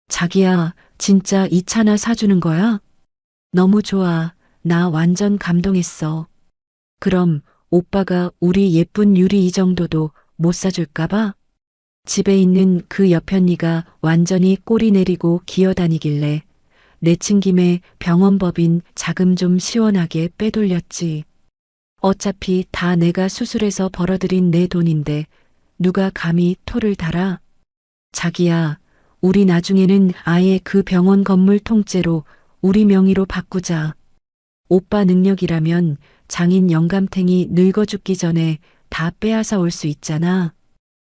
자기야, 진짜 이 차나 사주는 거야? 너무 좋아. 나 완전 감동했어. 그럼 오빠가 우리 예쁜 유리 이 정도도 못 사줄까봐? 집에 있는 그 여편니가 완전히 꼬리 내리고 기어다니길래 내친 김에 병원법인 자금 좀 시원하게 빼돌렸지. 어차피 다 내가 수술해서 벌어들인 내 돈인데 누가 감히 토를 달아? 자기야, 우리 나중에는 아예 그 병원 건물 통째로 우리 명의로 바꾸자. 오빠 능력이라면 장인 영감탱이 늙어 죽기 전에 다 빼앗아 올 수 있잖아.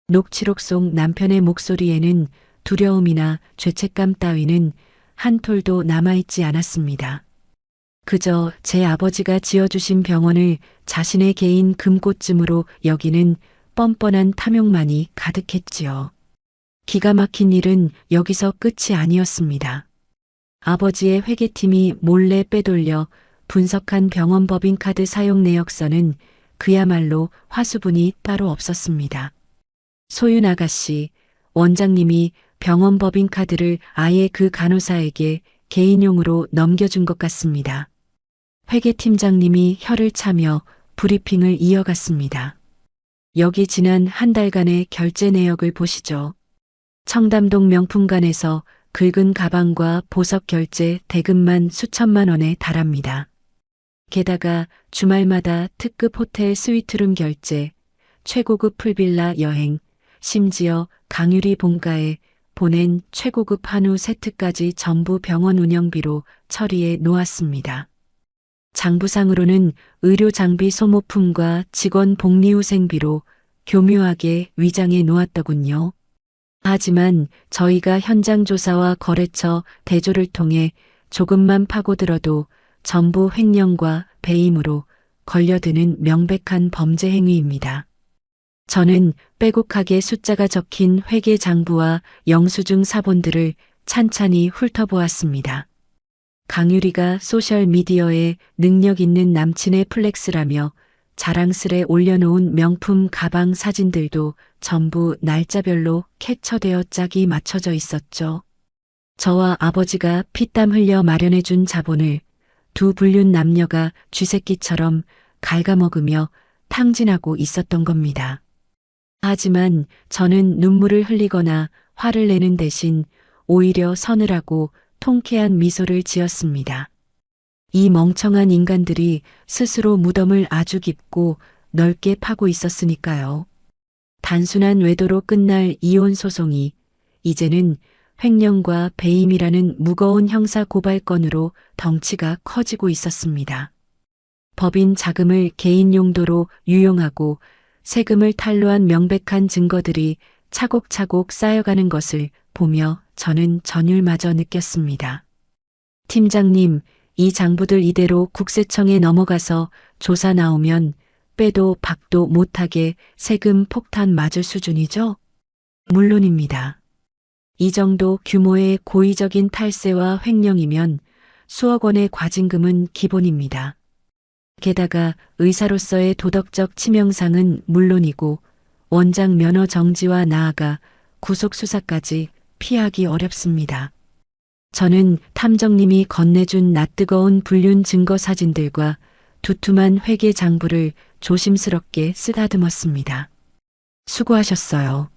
녹취록 속 남편의 목소리에는 두려움이나 죄책감 따위는 한 톨도 남아있지 않았습니다. 그저 제 아버지가 지어주신 병원을 자신의 개인 금꽃쯤으로 여기는 뻔뻔한 탐욕만이 가득했지요. 기가 막힌 일은 여기서 끝이 아니었습니다. 아버지의 회계팀이 몰래 빼돌려 분석한 병원 법인카드 사용 내역서는 그야말로 화수분이 따로 없었습니다. 소윤 아가씨, 원장님이 병원 법인카드를 아예 그 간호사에게 개인용으로 넘겨준 것 같습니다. 회계팀장님이 혀를 차며 브리핑을 이어갔습니다. 여기 지난 한 달간의 결제 내역을 보시죠. 청담동 명품관에서 긁은 가방과 보석 결제 대금만 수천만 원에 달합니다. 게다가 주말마다 특급 호텔 스위트룸 결제, 최고급 풀빌라 여행, 심지어 강유리 본가에 보낸 최고급 한우 세트까지 전부 병원 운영비로 처리해 놓았습니다. 장부상으로는 의료 장비 소모품과 직원 복리후생비로 교묘하게 위장해 놓았더군요. 하지만 저희가 현장 조사와 거래처 대조를 통해 조금만 파고들어도 전부 횡령과 배임으로 걸려드는 명백한 범죄 행위입니다. 저는 빼곡하게 숫자가 적힌 회계 장부와 영수증 사본들을 찬찬히 훑어보았습니다. 강유리가 소셜미디어에 능력 있는 남친의 플렉스라며 자랑스레 올려놓은 명품 가방 사진들도 전부 날짜별로 캡처되어 짝이 맞춰져 있었죠. 저와 아버지가 피땀 흘려 마련해준 자본을 두 불륜 남녀가 쥐새끼처럼 갉아먹으며 탕진하고 있었던 겁니다. 하지만 저는 눈물을 흘리거나 화를 내는 대신 오히려 서늘하고 통쾌한 미소를 지었습니다. 이 멍청한 인간들이 스스로 무덤을 아주 깊고 넓게 파고 있었으니까요. 단순한 외도로 끝날 이혼 소송이 이제는 횡령과 배임이라는 무거운 형사 고발건으로 덩치가 커지고 있었습니다. 법인 자금을 개인 용도로 유용하고 세금을 탈루한 명백한 증거들이 차곡차곡 쌓여가는 것을 보며 저는 전율마저 느꼈습니다. 팀장님, 이 장부들 이대로 국세청에 넘어가서 조사 나오면 빼도 박도 못하게 세금 폭탄 맞을 수준이죠? 물론입니다. 이 정도 규모의 고의적인 탈세와 횡령이면 수억 원의 과징금은 기본입니다. 게다가 의사로서의 도덕적 치명상은 물론이고 원장 면허 정지와 나아가 구속 수사까지 피하기 어렵습니다. 저는 탐정님이 건네준 낯뜨거운 불륜 증거 사진들과 두툼한 회계 장부를 조심스럽게 쓰다듬었습니다. 수고하셨어요.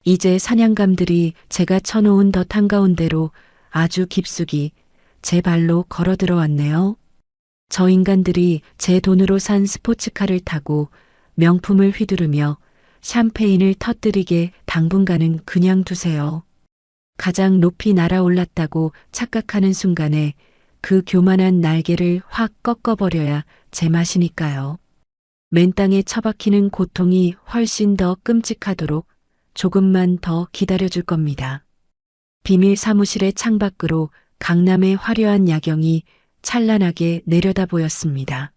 이제 사냥감들이 제가 쳐놓은 덫 한가운데로 아주 깊숙이 제 발로 걸어 들어왔네요. 저 인간들이 제 돈으로 산 스포츠카를 타고 명품을 휘두르며 샴페인을 터뜨리게 당분간은 그냥 두세요. 가장 높이 날아올랐다고 착각하는 순간에 그 교만한 날개를 확 꺾어버려야 제맛이니까요. 맨땅에 처박히는 고통이 훨씬 더 끔찍하도록 조금만 더 기다려줄 겁니다. 비밀 사무실의 창밖으로 강남의 화려한 야경이 찬란하게 내려다 보였습니다.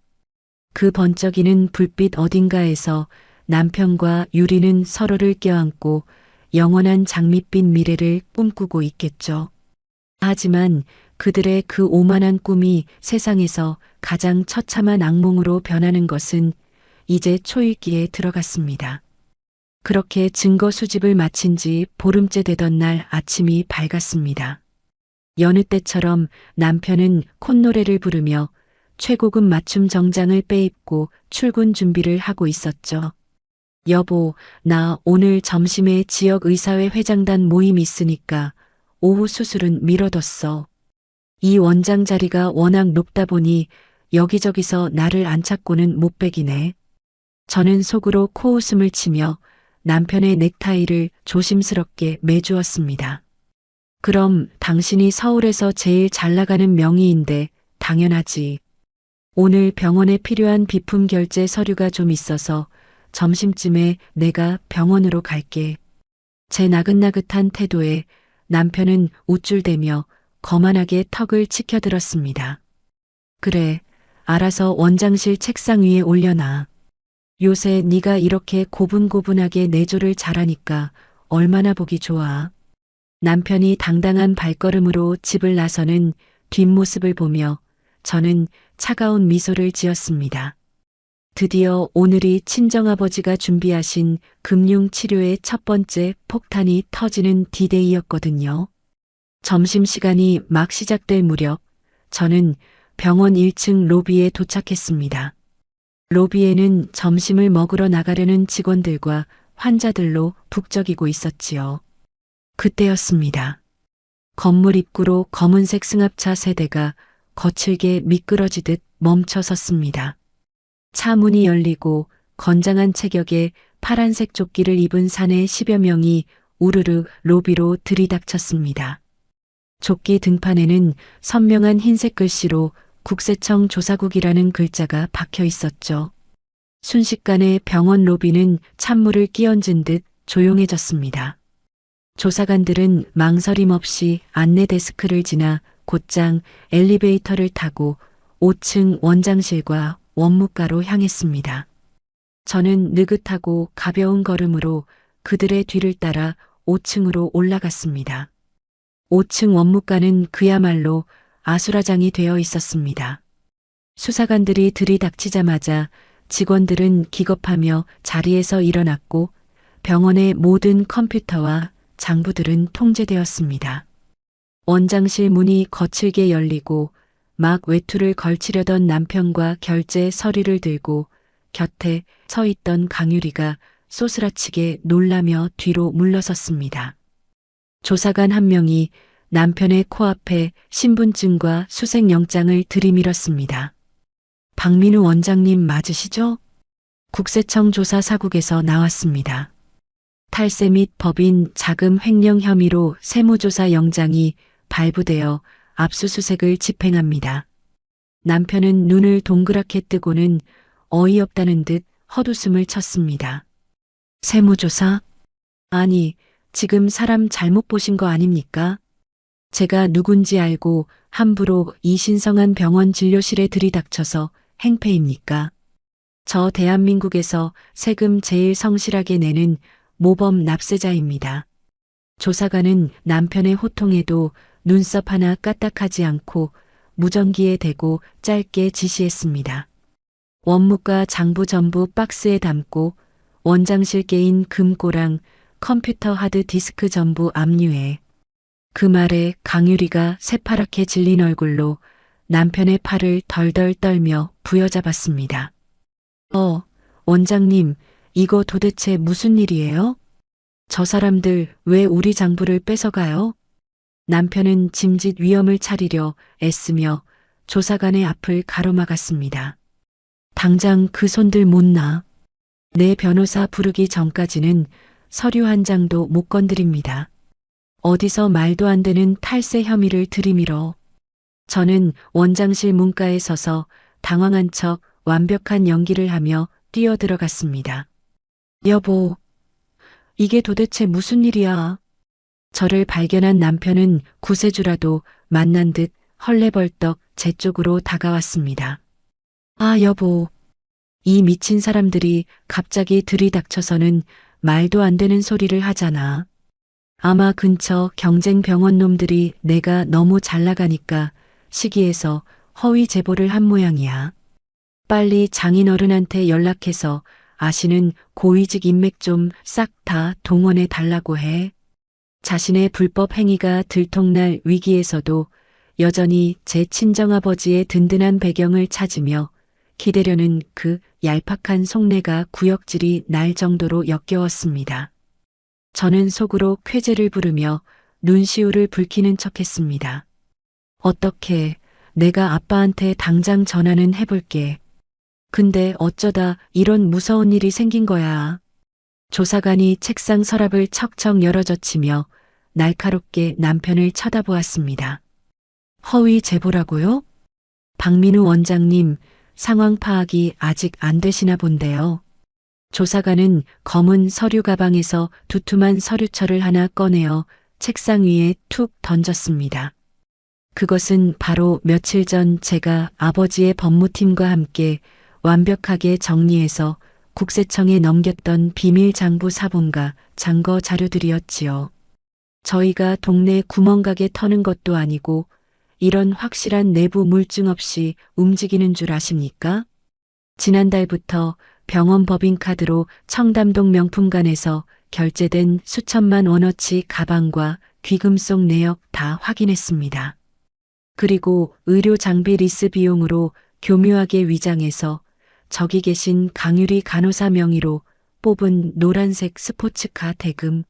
그 번쩍이는 불빛 어딘가에서 남편과 유리는 서로를 껴안고 영원한 장밋빛 미래를 꿈꾸고 있겠죠. 하지만 그들의 그 오만한 꿈이 세상에서 가장 처참한 악몽으로 변하는 것은 이제 초읽기에 들어갔습니다. 그렇게 증거 수집을 마친 지 보름째 되던 날 아침이 밝았습니다. 여느 때처럼 남편은 콧노래를 부르며 최고급 맞춤 정장을 빼입고 출근 준비를 하고 있었죠. 여보, 나 오늘 점심에 지역의사회 회장단 모임 있으니까 오후 수술은 미뤄뒀어. 이 원장 자리가 워낙 높다 보니 여기저기서 나를 안 찾고는 못 베기네. 저는 속으로 코웃음을 치며 남편의 넥타이를 조심스럽게 매주었습니다. 그럼 당신이 서울에서 제일 잘 나가는 명의인데 당연하지. 오늘 병원에 필요한 비품 결제 서류가 좀 있어서 점심쯤에 내가 병원으로 갈게. 제 나긋나긋한 태도에 남편은 우쭐대며 거만하게 턱을 치켜들었습니다. 그래, 알아서 원장실 책상 위에 올려놔. 요새 네가 이렇게 고분고분하게 내조를 잘하니까 얼마나 보기 좋아. 남편이 당당한 발걸음으로 집을 나서는 뒷모습을 보며 저는 차가운 미소를 지었습니다. 드디어 오늘이 친정아버지가 준비하신 금융치료의 첫 번째 폭탄이 터지는 디데이였거든요. 점심시간이 막 시작될 무렵 저는 병원 1층 로비에 도착했습니다. 로비에는 점심을 먹으러 나가려는 직원들과 환자들로 북적이고 있었지요. 그때였습니다. 건물 입구로 검은색 승합차 세대가 거칠게 미끄러지듯 멈춰 섰습니다. 차 문이 열리고 건장한 체격에 파란색 조끼를 입은 사내 10여 명이 우르르 로비로 들이닥쳤습니다. 조끼 등판에는 선명한 흰색 글씨로 국세청 조사국이라는 글자가 박혀 있었죠. 순식간에 병원 로비는 찬물을 끼얹은 듯 조용해졌습니다. 조사관들은 망설임 없이 안내 데스크를 지나 곧장 엘리베이터를 타고 5층 원장실과 원무과로 향했습니다. 저는 느긋하고 가벼운 걸음으로 그들의 뒤를 따라 5층으로 올라갔습니다. 5층 원무과는 그야말로 아수라장이 되어 있었습니다. 수사관들이 들이닥치자마자 직원들은 기겁하며 자리에서 일어났고 병원의 모든 컴퓨터와 장부들은 통제되었습니다. 원장실 문이 거칠게 열리고 막 외투를 걸치려던 남편과 결제 서류를 들고 곁에 서 있던 강유리가 쏘스라치게 놀라며 뒤로 물러섰습니다. 조사관 한 명이 남편의 코앞에 신분증과 수색영장을 들이밀었습니다. 박민우 원장님 맞으시죠? 국세청 조사사국에서 나왔습니다. 탈세 및 법인 자금 횡령 혐의로 세무조사 영장이 발부되어 압수수색을 집행합니다. 남편은 눈을 동그랗게 뜨고는 어이없다는 듯 헛웃음을 쳤습니다. 세무조사? 아니, 지금 사람 잘못 보신 거 아닙니까? 제가 누군지 알고 함부로 이 신성한 병원 진료실에 들이닥쳐서 행패입니까? 저 대한민국에서 세금 제일 성실하게 내는 모범 납세자입니다. 조사관은 남편의 호통에도 눈썹 하나 까딱하지 않고 무전기에 대고 짧게 지시했습니다. 원무과 장부 전부 박스에 담고 원장실 깨인 금고랑 컴퓨터 하드 디스크 전부 압류해. 그 말에 강유리가 새파랗게 질린 얼굴로 남편의 팔을 덜덜 떨며 부여잡았습니다. 원장님, 이거 도대체 무슨 일이에요? 저 사람들 왜 우리 장부를 뺏어가요? 남편은 짐짓 위험을 차리려 애쓰며 조사관의 앞을 가로막았습니다. 당장 그 손들 못 놔. 내 변호사 부르기 전까지는 서류 한 장도 못 건드립니다. 어디서 말도 안 되는 탈세 혐의를 들이밀어. 저는 원장실 문가에 서서 당황한 척 완벽한 연기를 하며 뛰어들어갔습니다. 여보, 이게 도대체 무슨 일이야? 저를 발견한 남편은 구세주라도 만난 듯 헐레벌떡 제 쪽으로 다가왔습니다. 아, 여보. 이 미친 사람들이 갑자기 들이닥쳐서는 말도 안 되는 소리를 하잖아. 아마 근처 경쟁병원 놈들이 내가 너무 잘 나가니까 시기해서 허위 제보를 한 모양이야. 빨리 장인어른한테 연락해서 아시는 고위직 인맥 좀 싹 다 동원해 달라고 해. 자신의 불법 행위가 들통날 위기에서도 여전히 제 친정아버지의 든든한 배경을 찾으며 기대려는 그 얄팍한 속내가 구역질이 날 정도로 역겨웠습니다. 저는 속으로 쾌재를 부르며 눈시울을 붉히는 척했습니다. 어떻게 내가 아빠한테 당장 전화는 해볼게. 근데 어쩌다 이런 무서운 일이 생긴 거야. 조사관이 책상 서랍을 척척 열어젖히며 날카롭게 남편을 쳐다보았습니다. 허위 제보라고요? 박민우 원장님, 상황 파악이 아직 안 되시나 본데요. 조사관은 검은 서류 가방에서 두툼한 서류철을 하나 꺼내어 책상 위에 툭 던졌습니다. 그것은 바로 며칠 전 제가 아버지의 법무팀과 함께 완벽하게 정리해서 국세청에 넘겼던 비밀 장부 사본과 장거 자료들이었지요. 저희가 동네 구멍가게 터는 것도 아니고 이런 확실한 내부 물증 없이 움직이는 줄 아십니까? 지난달부터 병원 법인카드로 청담동 명품관에서 결제된 수천만 원어치 가방과 귀금 속 내역 다 확인했습니다. 그리고 의료 장비 리스 비용으로 교묘하게 위장해서 저기 계신 강유리 간호사 명의로 뽑은 노란색 스포츠카 대금.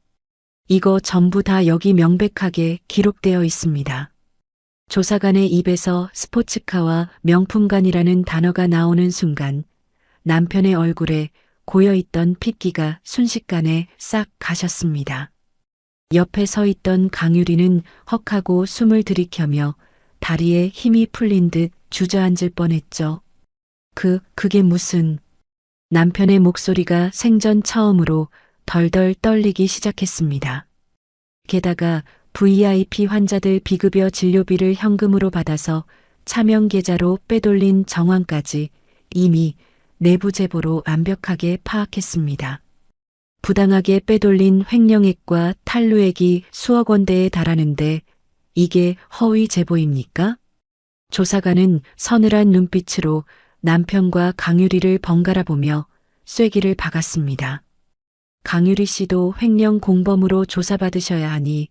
이거 전부 다 여기 명백하게 기록되어 있습니다. 조사관의 입에서 스포츠카와 명품관이라는 단어가 나오는 순간 남편의 얼굴에 고여있던 핏기가 순식간에 싹 가셨습니다. 옆에 서 있던 강유리는 헉하고 숨을 들이켜며 다리에 힘이 풀린 듯 주저앉을 뻔했죠. 그게 무슨... 남편의 목소리가 생전 처음으로 덜덜 떨리기 시작했습니다. 게다가 VIP 환자들 비급여 진료비를 현금으로 받아서 차명 계좌로 빼돌린 정황까지 이미 내부 제보로 완벽하게 파악했습니다. 부당하게 빼돌린 횡령액과 탈루액이 수억 원대에 달하는데 이게 허위 제보입니까? 조사관은 서늘한 눈빛으로 남편과 강유리를 번갈아 보며 쐐기를 박았습니다. 강유리 씨도 횡령 공범으로 조사받으셔야 하니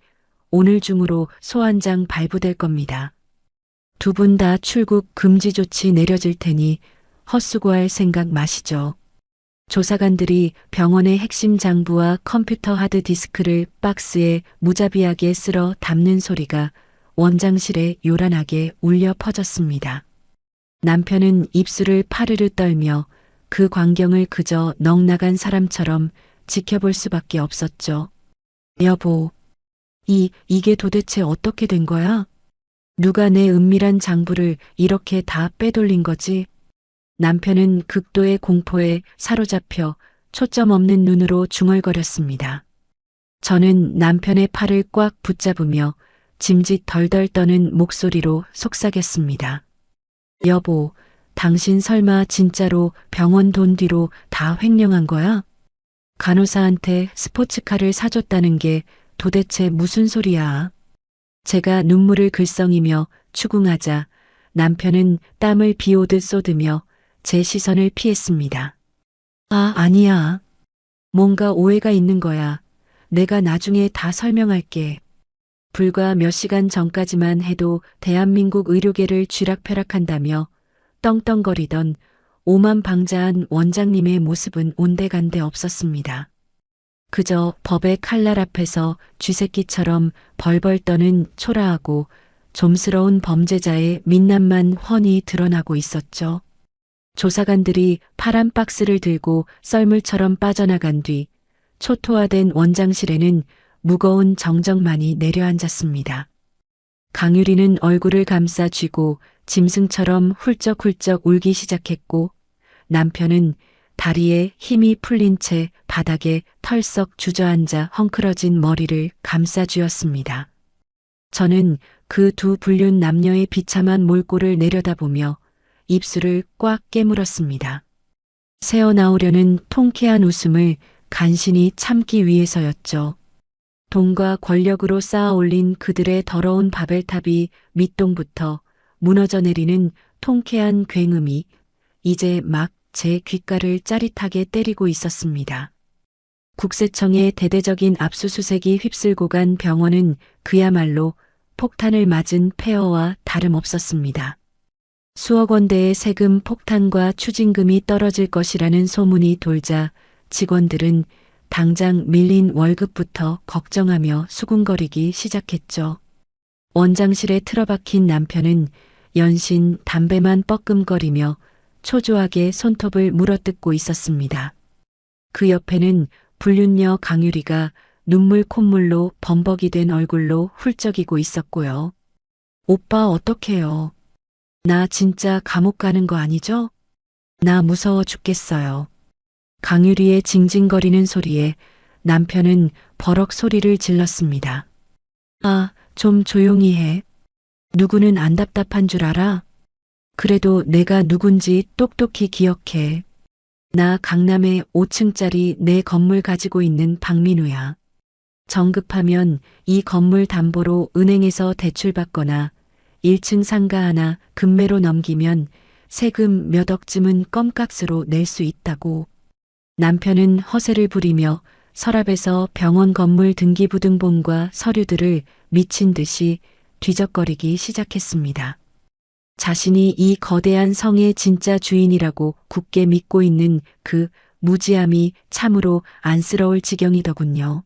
오늘 중으로 소환장 발부될 겁니다. 두 분 다 출국 금지 조치 내려질 테니 헛수고할 생각 마시죠. 조사관들이 병원의 핵심 장부와 컴퓨터 하드 디스크를 박스에 무자비하게 쓸어 담는 소리가 원장실에 요란하게 울려 퍼졌습니다. 남편은 입술을 파르르 떨며 그 광경을 그저 넋나간 사람처럼 지켜볼 수밖에 없었죠. 여보, 이게 도대체 어떻게 된 거야? 누가 내 은밀한 장부를 이렇게 다 빼돌린 거지? 남편은 극도의 공포에 사로잡혀 초점 없는 눈으로 중얼거렸습니다. 저는 남편의 팔을 꽉 붙잡으며 짐짓 덜덜 떠는 목소리로 속삭였습니다. 여보, 당신 설마 진짜로 병원 돈 뒤로 다 횡령한 거야? 간호사한테 스포츠카를 사줬다는 게 도대체 무슨 소리야? 제가 눈물을 글썽이며 추궁하자 남편은 땀을 비오듯 쏟으며 제 시선을 피했습니다. 아니야. 뭔가 오해가 있는 거야. 내가 나중에 다 설명할게. 불과 몇 시간 전까지만 해도 대한민국 의료계를 쥐락펴락한다며 떵떵거리던 오만방자한 원장님의 모습은 온데간데 없었습니다. 그저 법의 칼날 앞에서 쥐새끼처럼 벌벌 떠는 초라하고 좀스러운 범죄자의 민낯만 훤히 드러나고 있었죠. 조사관들이 파란 박스를 들고 썰물처럼 빠져나간 뒤 초토화된 원장실에는 무거운 정적만이 내려앉았습니다. 강유리는 얼굴을 감싸 쥐고 짐승처럼 훌쩍훌쩍 울기 시작했고 남편은 다리에 힘이 풀린 채 바닥에 털썩 주저앉아 헝클어진 머리를 감싸 쥐었습니다. 저는 그 두 불륜 남녀의 비참한 몰골을 내려다보며 입술을 꽉 깨물었습니다. 새어나오려는 통쾌한 웃음을 간신히 참기 위해서였죠. 돈과 권력으로 쌓아 올린 그들의 더러운 바벨탑이 밑동부터 무너져 내리는 통쾌한 굉음이 이제 막 제 귓가를 짜릿하게 때리고 있었습니다. 국세청의 대대적인 압수수색이 휩쓸고 간 병원은 그야말로 폭탄을 맞은 폐허와 다름없었습니다. 수억 원대의 세금 폭탄과 추징금이 떨어질 것이라는 소문이 돌자 직원들은 당장 밀린 월급부터 걱정하며 수군거리기 시작했죠. 원장실에 틀어박힌 남편은 연신 담배만 뻐끔거리며 초조하게 손톱을 물어뜯고 있었습니다. 그 옆에는 불륜녀 강유리가 눈물 콧물로 범벅이 된 얼굴로 훌쩍이고 있었고요. 오빠 어떡해요? 나 진짜 감옥 가는 거 아니죠? 나 무서워 죽겠어요. 강유리의 징징거리는 소리에 남편은 버럭 소리를 질렀습니다. 좀 조용히 해. 누구는 안 답답한 줄 알아? 그래도 내가 누군지 똑똑히 기억해. 나 강남에 5층짜리 내 건물 가지고 있는 박민우야. 정급하면 이 건물 담보로 은행에서 대출받거나 1층 상가 하나 금매로 넘기면 세금 몇 억쯤은 껌값으로 낼 수 있다고. 남편은 허세를 부리며 서랍에서 병원 건물 등기부등본과 서류들을 미친 듯이 뒤적거리기 시작했습니다. 자신이 이 거대한 성의 진짜 주인이라고 굳게 믿고 있는 그 무지함이 참으로 안쓰러울 지경이더군요.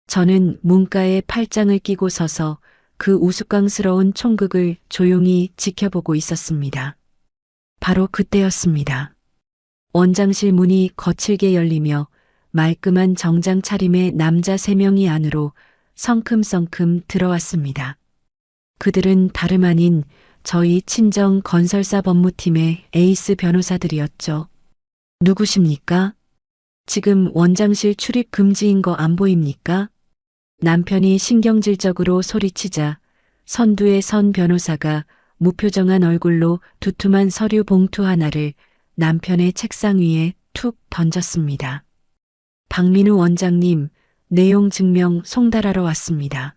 저는 문가에 팔짱을 끼고 서서 그 우스꽝스러운 총극을 조용히 지켜보고 있었습니다. 바로 그때였습니다. 원장실 문이 거칠게 열리며 말끔한 정장 차림의 남자 3명이 안으로 성큼성큼 들어왔습니다. 그들은 다름 아닌 저희 친정 건설사 법무팀의 에이스 변호사들이었죠. 누구십니까? 지금 원장실 출입 금지인 거 안 보입니까? 남편이 신경질적으로 소리치자 선두의 선 변호사가 무표정한 얼굴로 두툼한 서류 봉투 하나를 남편의 책상 위에 툭 던졌습니다. 박민우 원장님, 내용 증명 송달하러 왔습니다.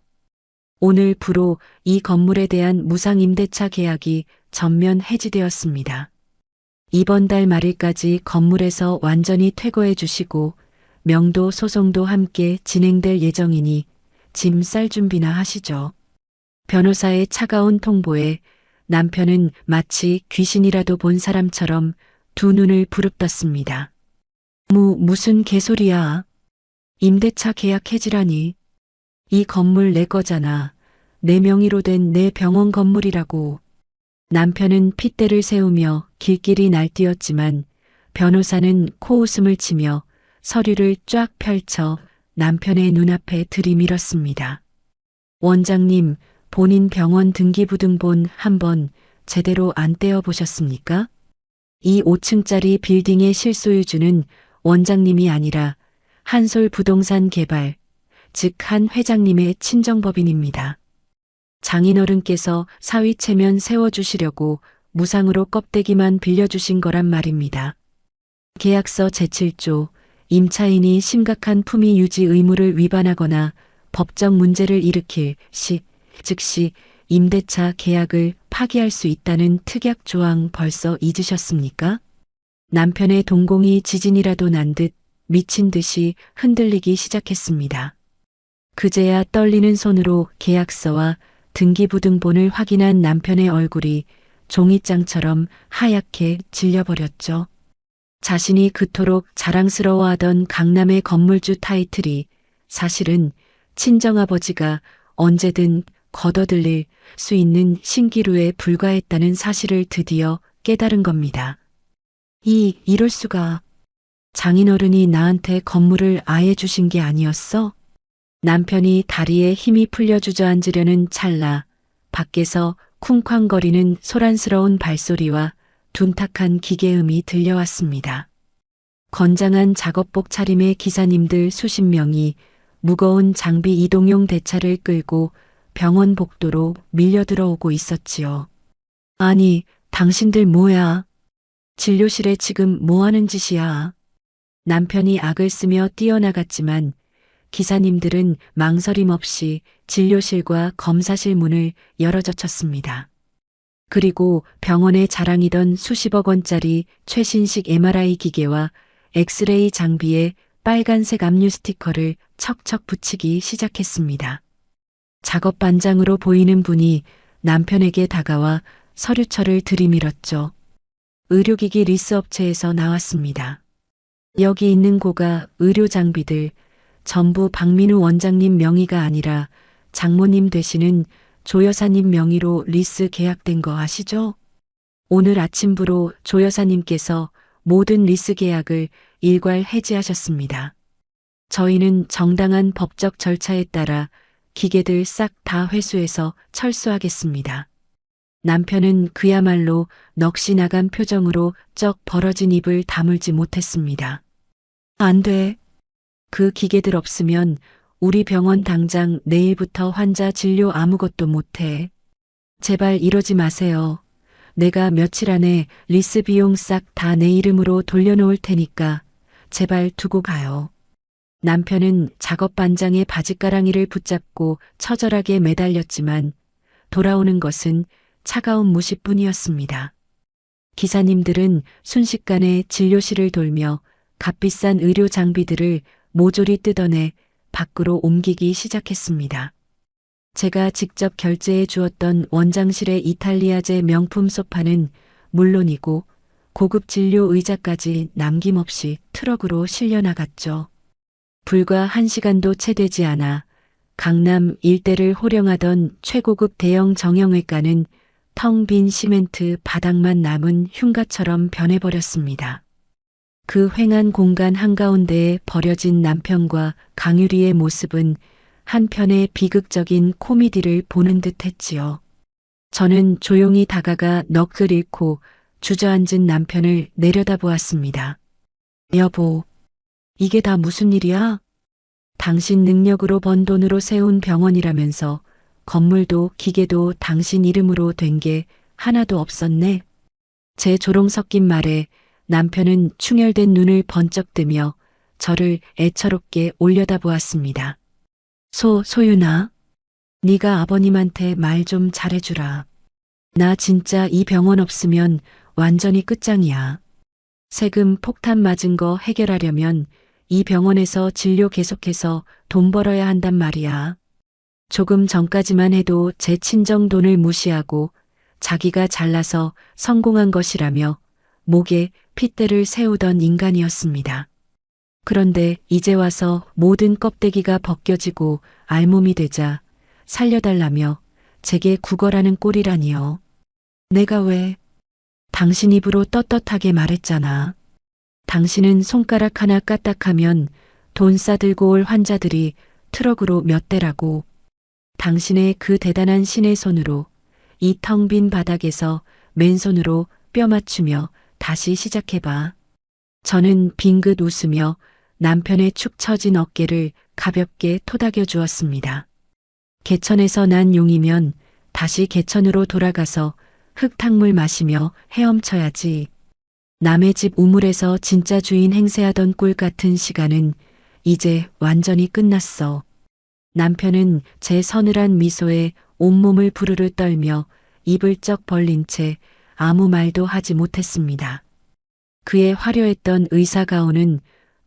오늘부로 이 건물에 대한 무상임대차 계약이 전면 해지되었습니다. 이번 달 말일까지 건물에서 완전히 퇴거해 주시고 명도 소송도 함께 진행될 예정이니 짐 쌀 준비나 하시죠. 변호사의 차가운 통보에 남편은 마치 귀신이라도 본 사람처럼 두 눈을 부릅떴습니다. 무슨 개소리야. 임대차 계약 해지라니. 이 건물 내 거잖아. 내 명의로 된 내 병원 건물이라고. 남편은 핏대를 세우며 길길이 날뛰었지만 변호사는 코웃음을 치며 서류를 쫙 펼쳐 남편의 눈앞에 들이밀었습니다. 원장님, 본인 병원 등기부등본 한번 제대로 안 떼어보셨습니까? 이 5층짜리 빌딩의 실소유주는 원장님이 아니라 한솔 부동산 개발, 즉 한 회장님의 친정법인입니다. 장인어른께서 사위 체면 세워주시려고 무상으로 껍데기만 빌려주신 거란 말입니다. 계약서 제7조, 임차인이 심각한 품위 유지 의무를 위반하거나 법적 문제를 일으킬 시, 즉시 임대차 계약을 파기할 수 있다는 특약 조항 벌써 잊으셨습니까? 남편의 동공이 지진이라도 난 듯 미친 듯이 흔들리기 시작했습니다. 그제야 떨리는 손으로 계약서와 등기부등본을 확인한 남편의 얼굴이 종이장처럼 하얗게 질려버렸죠. 자신이 그토록 자랑스러워하던 강남의 건물주 타이틀이 사실은 친정아버지가 언제든 걷어들일 수 있는 신기루에 불과했다는 사실을 드디어 깨달은 겁니다. 이럴 수가. 장인어른이 나한테 건물을 아예 주신 게 아니었어? 남편이 다리에 힘이 풀려 주저앉으려는 찰나 밖에서 쿵쾅거리는 소란스러운 발소리와 둔탁한 기계음이 들려왔습니다. 건장한 작업복 차림의 기사님들 수십 명이 무거운 장비 이동용 대차를 끌고 병원 복도로 밀려 들어오고 있었지요. 아니, 당신들 뭐야? 진료실에 지금 뭐 하는 짓이야? 남편이 악을 쓰며 뛰어나갔지만 기사님들은 망설임 없이 진료실과 검사실 문을 열어젖혔습니다. 그리고 병원의 자랑이던 수십억 원짜리 최신식 MRI 기계와 엑스레이 장비에 빨간색 압류 스티커를 척척 붙이기 시작했습니다. 작업 반장으로 보이는 분이 남편에게 다가와 서류철을 들이밀었죠. 의료기기 리스 업체에서 나왔습니다. 여기 있는 고가 의료 장비들 전부 박민우 원장님 명의가 아니라 장모님 되시는 조 여사님 명의로 리스 계약된 거 아시죠? 오늘 아침부로 조 여사님께서 모든 리스 계약을 일괄 해지하셨습니다. 저희는 정당한 법적 절차에 따라 기계들 싹 다 회수해서 철수하겠습니다. 남편은 그야말로 넋이 나간 표정으로 쩍 벌어진 입을 다물지 못했습니다. 안 돼. 그 기계들 없으면 우리 병원 당장 내일부터 환자 진료 아무것도 못해. 제발 이러지 마세요. 내가 며칠 안에 리스 비용 싹 다 내 이름으로 돌려놓을 테니까 제발 두고 가요. 남편은 작업 반장의 바지가랑이를 붙잡고 처절하게 매달렸지만 돌아오는 것은 차가운 무시뿐이었습니다. 기사님들은 순식간에 진료실을 돌며 값비싼 의료 장비들을 모조리 뜯어내 밖으로 옮기기 시작했습니다. 제가 직접 결제해 주었던 원장실의 이탈리아제 명품 소파는 물론이고 고급 진료 의자까지 남김없이 트럭으로 실려나갔죠. 불과 1시간도 채 되지 않아 강남 일대를 호령하던 최고급 대형 정형외과는 텅 빈 시멘트 바닥만 남은 흉가처럼 변해버렸습니다. 그 휑한 공간 한가운데에 버려진 남편과 강유리의 모습은 한편의 비극적인 코미디를 보는 듯 했지요. 저는 조용히 다가가 넋을 잃고 주저앉은 남편을 내려다보았습니다. 여보, 이게 다 무슨 일이야? 당신 능력으로 번 돈으로 세운 병원이라면서 건물도 기계도 당신 이름으로 된 게 하나도 없었네. 제 조롱 섞인 말에 남편은 충혈된 눈을 번쩍 뜨며 저를 애처롭게 올려다보았습니다. 소윤아, 네가 아버님한테 말 좀 잘해주라. 나 진짜 이 병원 없으면 완전히 끝장이야. 세금 폭탄 맞은 거 해결하려면 이 병원에서 진료 계속해서 돈 벌어야 한단 말이야. 조금 전까지만 해도 제 친정 돈을 무시하고 자기가 잘나서 성공한 것이라며 목에 핏대를 세우던 인간이었습니다. 그런데 이제 와서 모든 껍데기가 벗겨지고 알몸이 되자 살려달라며 제게 구걸하는 꼴이라니요. 내가 왜? 당신 입으로 떳떳하게 말했잖아. 당신은 손가락 하나 까딱하면 돈 싸들고 올 환자들이 트럭으로 몇 대라고. 당신의 그 대단한 신의 손으로 이 텅 빈 바닥에서 맨손으로 뼈 맞추며 다시 시작해봐. 저는 빙긋 웃으며 남편의 축 처진 어깨를 가볍게 토닥여 주었습니다. 개천에서 난 용이면 다시 개천으로 돌아가서 흙탕물 마시며 헤엄쳐야지. 남의 집 우물에서 진짜 주인 행세하던 꿀 같은 시간은 이제 완전히 끝났어. 남편은 제 서늘한 미소에 온몸을 부르르 떨며 입을 쩍 벌린 채 아무 말도 하지 못했습니다. 그의 화려했던 의사가운은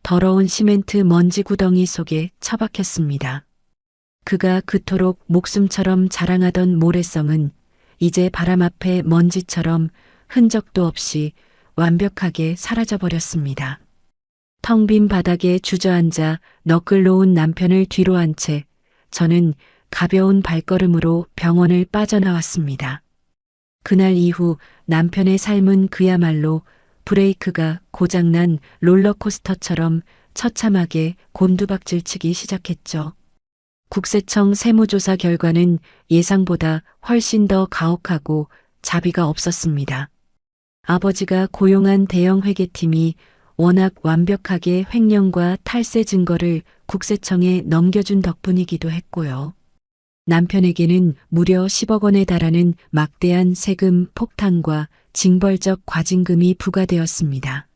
더러운 시멘트 먼지 구덩이 속에 처박혔습니다. 그가 그토록 목숨처럼 자랑하던 모래성은 이제 바람 앞에 먼지처럼 흔적도 없이 완벽하게 사라져버렸습니다. 텅 빈 바닥에 주저앉아 너클 놓은 남편을 뒤로 한 채 저는 가벼운 발걸음으로 병원을 빠져나왔습니다. 그날 이후 남편의 삶은 그야말로 브레이크가 고장난 롤러코스터처럼 처참하게 곤두박질치기 시작했죠. 국세청 세무조사 결과는 예상보다 훨씬 더 가혹하고 자비가 없었습니다. 아버지가 고용한 대형 회계팀이 워낙 완벽하게 횡령과 탈세 증거를 국세청에 넘겨준 덕분이기도 했고요. 남편에게는 무려 10억 원에 달하는 막대한 세금 폭탄과 징벌적 과징금이 부과되었습니다.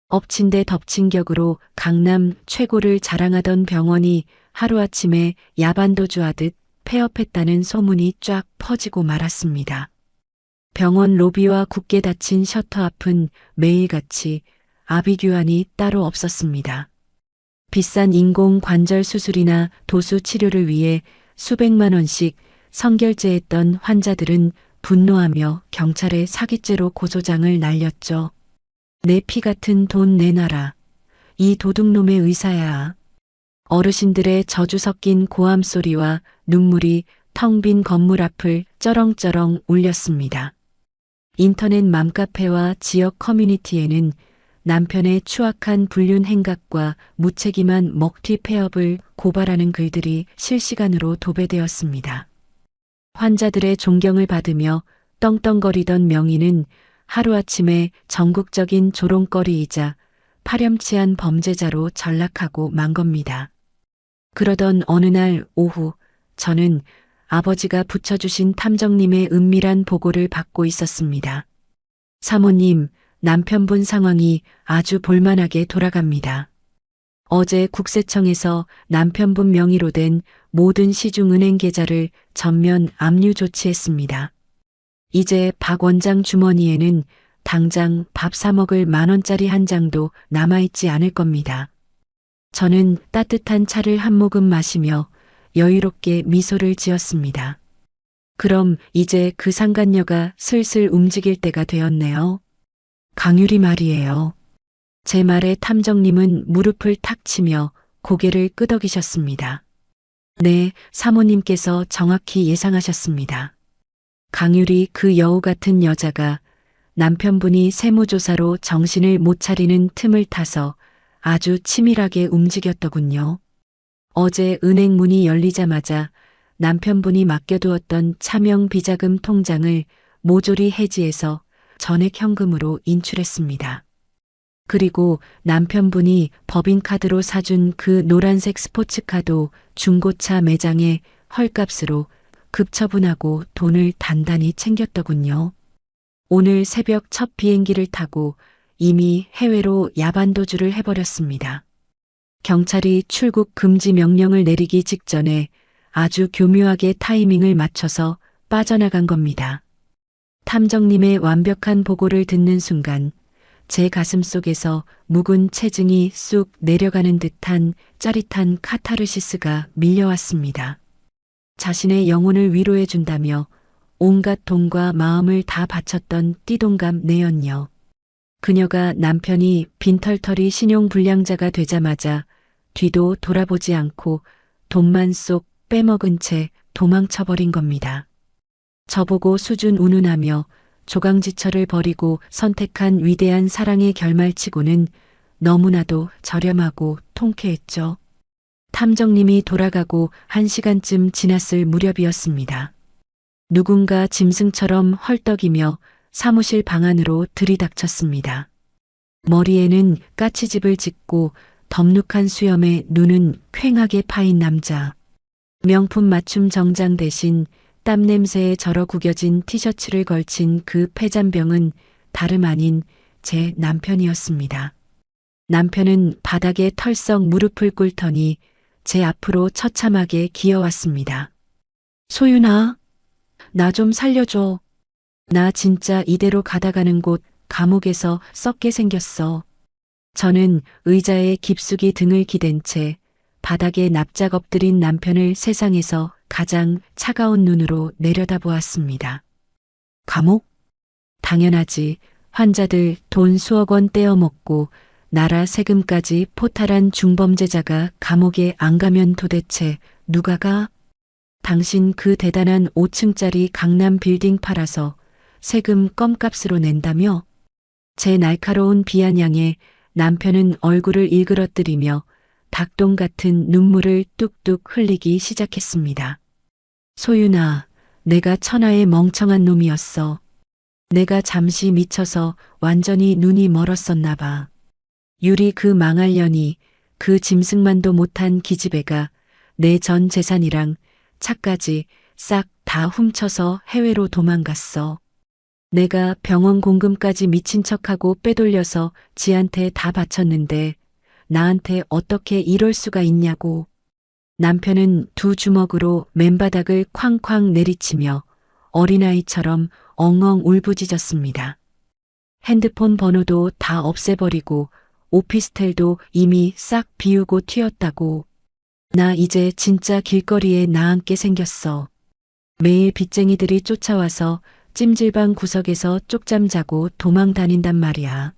엎친 데 덮친 격으로 강남 최고를 자랑하던 병원이 하루아침에 야반도주하듯 폐업했다는 소문이 쫙 퍼지고 말았습니다. 병원 로비와 굳게 닫힌 셔터 앞은 매일같이 아비규환이 따로 없었습니다. 비싼 인공 관절 수술이나 도수 치료를 위해 수백만 원씩 선결제했던 환자들은 분노하며 경찰에 사기죄로 고소장을 날렸죠. 내 피 같은 돈 내놔라. 이 도둑놈의 의사야. 어르신들의 저주 섞인 고함 소리와 눈물이 텅 빈 건물 앞을 쩌렁쩌렁 울렸습니다. 인터넷 맘카페와 지역 커뮤니티에는 남편의 추악한 불륜 행각과 무책임한 먹튀 폐업을 고발하는 글들이 실시간으로 도배되었습니다. 환자들의 존경을 받으며 떵떵거리던 명의는 하루아침에 전국적인 조롱거리이자 파렴치한 범죄자로 전락하고 만 겁니다. 그러던 어느 날 오후 저는 아버지가 붙여주신 탐정님의 은밀한 보고를 받고 있었습니다. 사모님, 남편분 상황이 아주 볼만하게 돌아갑니다. 어제 국세청에서 남편분 명의로 된 모든 시중은행 계좌를 전면 압류 조치했습니다. 이제 박 원장 주머니에는 당장 밥 사 먹을 10,000원짜리 한 장도 남아있지 않을 겁니다. 저는 따뜻한 차를 한 모금 마시며 여유롭게 미소를 지었습니다. 그럼 이제 그 상간녀가 슬슬 움직일 때가 되었네요. 강유리 말이에요. 제 말에 탐정님은 무릎을 탁 치며 고개를 끄덕이셨습니다. 네, 사모님께서 정확히 예상하셨습니다. 강유리 그 여우 같은 여자가 남편분이 세무조사로 정신을 못 차리는 틈을 타서 아주 치밀하게 움직였더군요. 어제 은행 문이 열리자마자 남편분이 맡겨두었던 차명 비자금 통장을 모조리 해지해서 전액 현금으로 인출했습니다. 그리고 남편분이 법인카드로 사준 그 노란색 스포츠카도 중고차 매장에 헐값으로 급처분하고 돈을 단단히 챙겼더군요. 오늘 새벽 첫 비행기를 타고 이미 해외로 야반도주를 해버렸습니다. 경찰이 출국 금지 명령을 내리기 직전에 아주 교묘하게 타이밍을 맞춰서 빠져나간 겁니다. 탐정님의 완벽한 보고를 듣는 순간 제 가슴 속에서 묵은 체증이 쑥 내려가는 듯한 짜릿한 카타르시스가 밀려왔습니다. 자신의 영혼을 위로해 준다며 온갖 돈과 마음을 다 바쳤던 띠동갑 내연녀. 그녀가 남편이 빈털터리 신용불량자가 되자마자 뒤도 돌아보지 않고 돈만 쏙 빼먹은 채 도망쳐버린 겁니다. 저보고 수준 운운하며 조강지처를 버리고 선택한 위대한 사랑의 결말치고는 너무나도 저렴하고 통쾌했죠. 탐정님이 돌아가고 1시간쯤 지났을 무렵이었습니다. 누군가 짐승처럼 헐떡이며 사무실 방 안으로 들이닥쳤습니다. 머리에는 까치집을 짓고 덥룩한 수염에 눈은 퀭하게 파인 남자. 명품 맞춤 정장 대신 땀 냄새에 절어 구겨진 티셔츠를 걸친 그 폐잔병은 다름 아닌 제 남편이었습니다. 남편은 바닥에 털썩 무릎을 꿇더니 제 앞으로 처참하게 기어왔습니다. 소윤아, 나 좀 살려줘. 나 진짜 이대로 가다가는 곳 감옥에서 썩게 생겼어. 저는 의자에 깊숙이 등을 기댄 채 바닥에 납작 엎드린 남편을 세상에서 가장 차가운 눈으로 내려다보았습니다. 감옥? 당연하지. 환자들 돈 수억 원 떼어먹고 나라 세금까지 포탈한 중범죄자가 감옥에 안 가면 도대체 누가 가? 당신 그 대단한 5층짜리 강남 빌딩 팔아서 세금 껌값으로 낸다며? 제 날카로운 비아냥에 남편은 얼굴을 일그러뜨리며 닭똥 같은 눈물을 뚝뚝 흘리기 시작했습니다. 소윤아, 내가 천하의 멍청한 놈이었어. 내가 잠시 미쳐서 완전히 눈이 멀었었나 봐. 유리 그 망할 년이 그 짐승만도 못한 기집애가 내 전 재산이랑 차까지 싹 다 훔쳐서 해외로 도망갔어. 내가 병원 공금까지 미친 척하고 빼돌려서 지한테 다 바쳤는데 나한테 어떻게 이럴 수가 있냐고. 남편은 두 주먹으로 맨바닥을 쾅쾅 내리치며 어린아이처럼 엉엉 울부짖었습니다. 핸드폰 번호도 다 없애버리고 오피스텔도 이미 싹 비우고 튀었다고. 나 이제 진짜 길거리에 나앉게 생겼어. 매일 빚쟁이들이 쫓아와서 찜질방 구석에서 쪽잠 자고 도망 다닌단 말이야.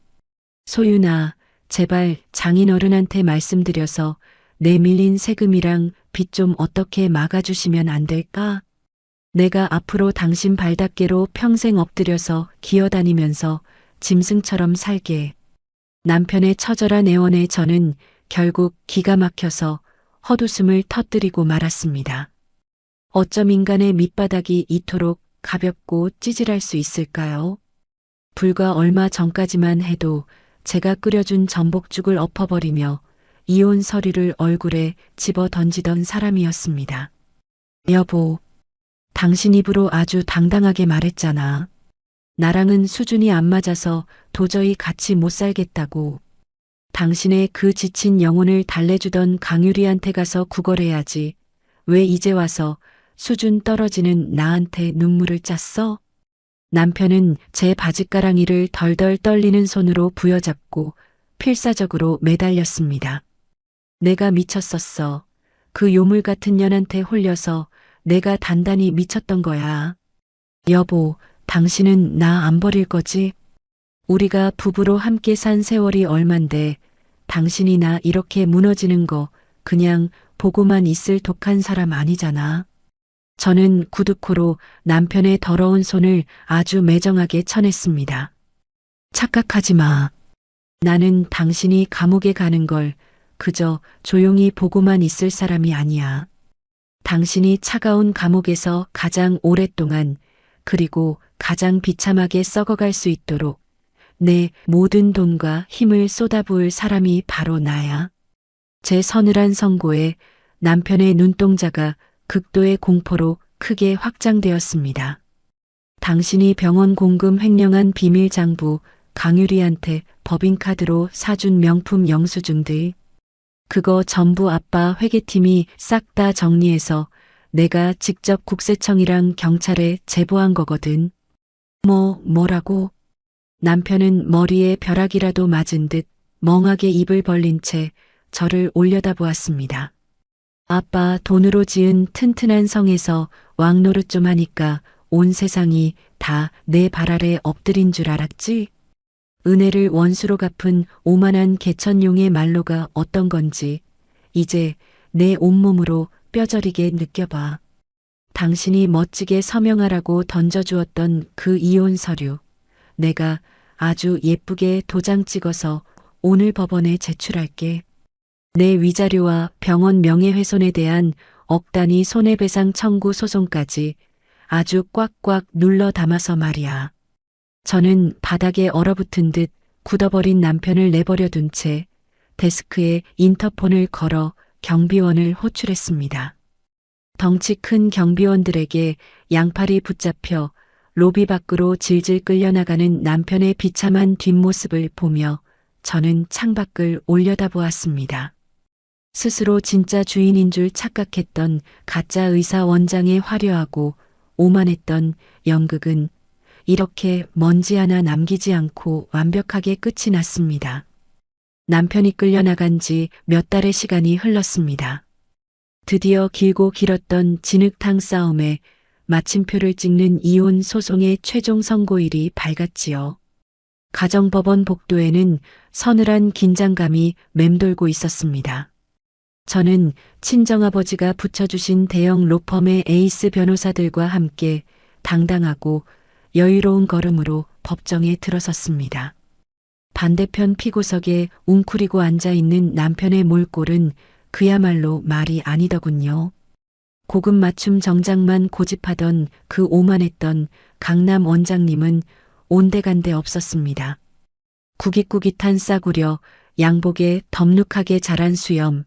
소윤아, 제발 장인어른한테 말씀드려서 내 밀린 세금이랑 빚 좀 어떻게 막아주시면 안 될까? 내가 앞으로 당신 발닦개로 평생 엎드려서 기어다니면서 짐승처럼 살게. 남편의 처절한 애원에 저는 결국 기가 막혀서 헛웃음을 터뜨리고 말았습니다. 어쩜 인간의 밑바닥이 이토록 가볍고 찌질할 수 있을까요? 불과 얼마 전까지만 해도 제가 끓여준 전복죽을 엎어버리며 이혼 서류를 얼굴에 집어 던지던 사람이었습니다. 여보, 당신 입으로 아주 당당하게 말했잖아. 나랑은 수준이 안 맞아서 도저히 같이 못 살겠다고. 당신의 그 지친 영혼을 달래주던 강유리한테 가서 구걸해야지. 왜 이제 와서 수준 떨어지는 나한테 눈물을 짰어? 남편은 제 바짓가랑이를 덜덜 떨리는 손으로 부여잡고 필사적으로 매달렸습니다. 내가 미쳤었어. 그 요물 같은 년한테 홀려서 내가 단단히 미쳤던 거야. 여보, 당신은 나 안 버릴 거지? 우리가 부부로 함께 산 세월이 얼만데 당신이 나 이렇게 무너지는 거 그냥 보고만 있을 독한 사람 아니잖아. 저는 구두코로 남편의 더러운 손을 아주 매정하게 쳐냈습니다. 착각하지 마. 나는 당신이 감옥에 가는 걸 그저 조용히 보고만 있을 사람이 아니야. 당신이 차가운 감옥에서 가장 오랫동안 그리고 가장 비참하게 썩어갈 수 있도록 내 모든 돈과 힘을 쏟아부을 사람이 바로 나야. 제 서늘한 선고에 남편의 눈동자가 극도의 공포로 크게 확장되었습니다. 당신이 병원 공금 횡령한 비밀 장부 강유리한테 법인카드로 사준 명품 영수증들. 그거 전부 아빠 회계팀이 싹 다 정리해서 내가 직접 국세청이랑 경찰에 제보한 거거든. 뭐라고? 남편은 머리에 벼락이라도 맞은 듯 멍하게 입을 벌린 채 저를 올려다보았습니다. 아빠 돈으로 지은 튼튼한 성에서 왕노릇 좀 하니까 온 세상이 다 내 발 아래 엎드린 줄 알았지? 은혜를 원수로 갚은 오만한 개천용의 말로가 어떤 건지 이제 내 온몸으로 뼈저리게 느껴봐. 당신이 멋지게 서명하라고 던져주었던 그 이혼 서류. 내가 아주 예쁘게 도장 찍어서 오늘 법원에 제출할게. 내 위자료와 병원 명예훼손에 대한 억 단위 손해배상 청구 소송까지 아주 꽉꽉 눌러 담아서 말이야. 저는 바닥에 얼어붙은 듯 굳어버린 남편을 내버려 둔 채 데스크에 인터폰을 걸어 경비원을 호출했습니다. 덩치 큰 경비원들에게 양팔이 붙잡혀 로비 밖으로 질질 끌려나가는 남편의 비참한 뒷모습을 보며 저는 창밖을 올려다보았습니다. 스스로 진짜 주인인 줄 착각했던 가짜 의사 원장의 화려하고 오만했던 연극은 이렇게 먼지 하나 남기지 않고 완벽하게 끝이 났습니다. 남편이 끌려나간 지 몇 달의 시간이 흘렀습니다. 드디어 길고 길었던 진흙탕 싸움에 마침표를 찍는 이혼 소송의 최종 선고일이 밝았지요. 가정법원 복도에는 서늘한 긴장감이 맴돌고 있었습니다. 저는 친정아버지가 붙여주신 대형 로펌의 에이스 변호사들과 함께 당당하고 여유로운 걸음으로 법정에 들어섰습니다. 반대편 피고석에 웅크리고 앉아있는 남편의 몰골은 그야말로 말이 아니더군요. 고급 맞춤 정장만 고집하던 그 오만했던 강남 원장님은 온데간데 없었습니다. 구깃구깃한 싸구려, 양복에 덥룩하게 자란 수염,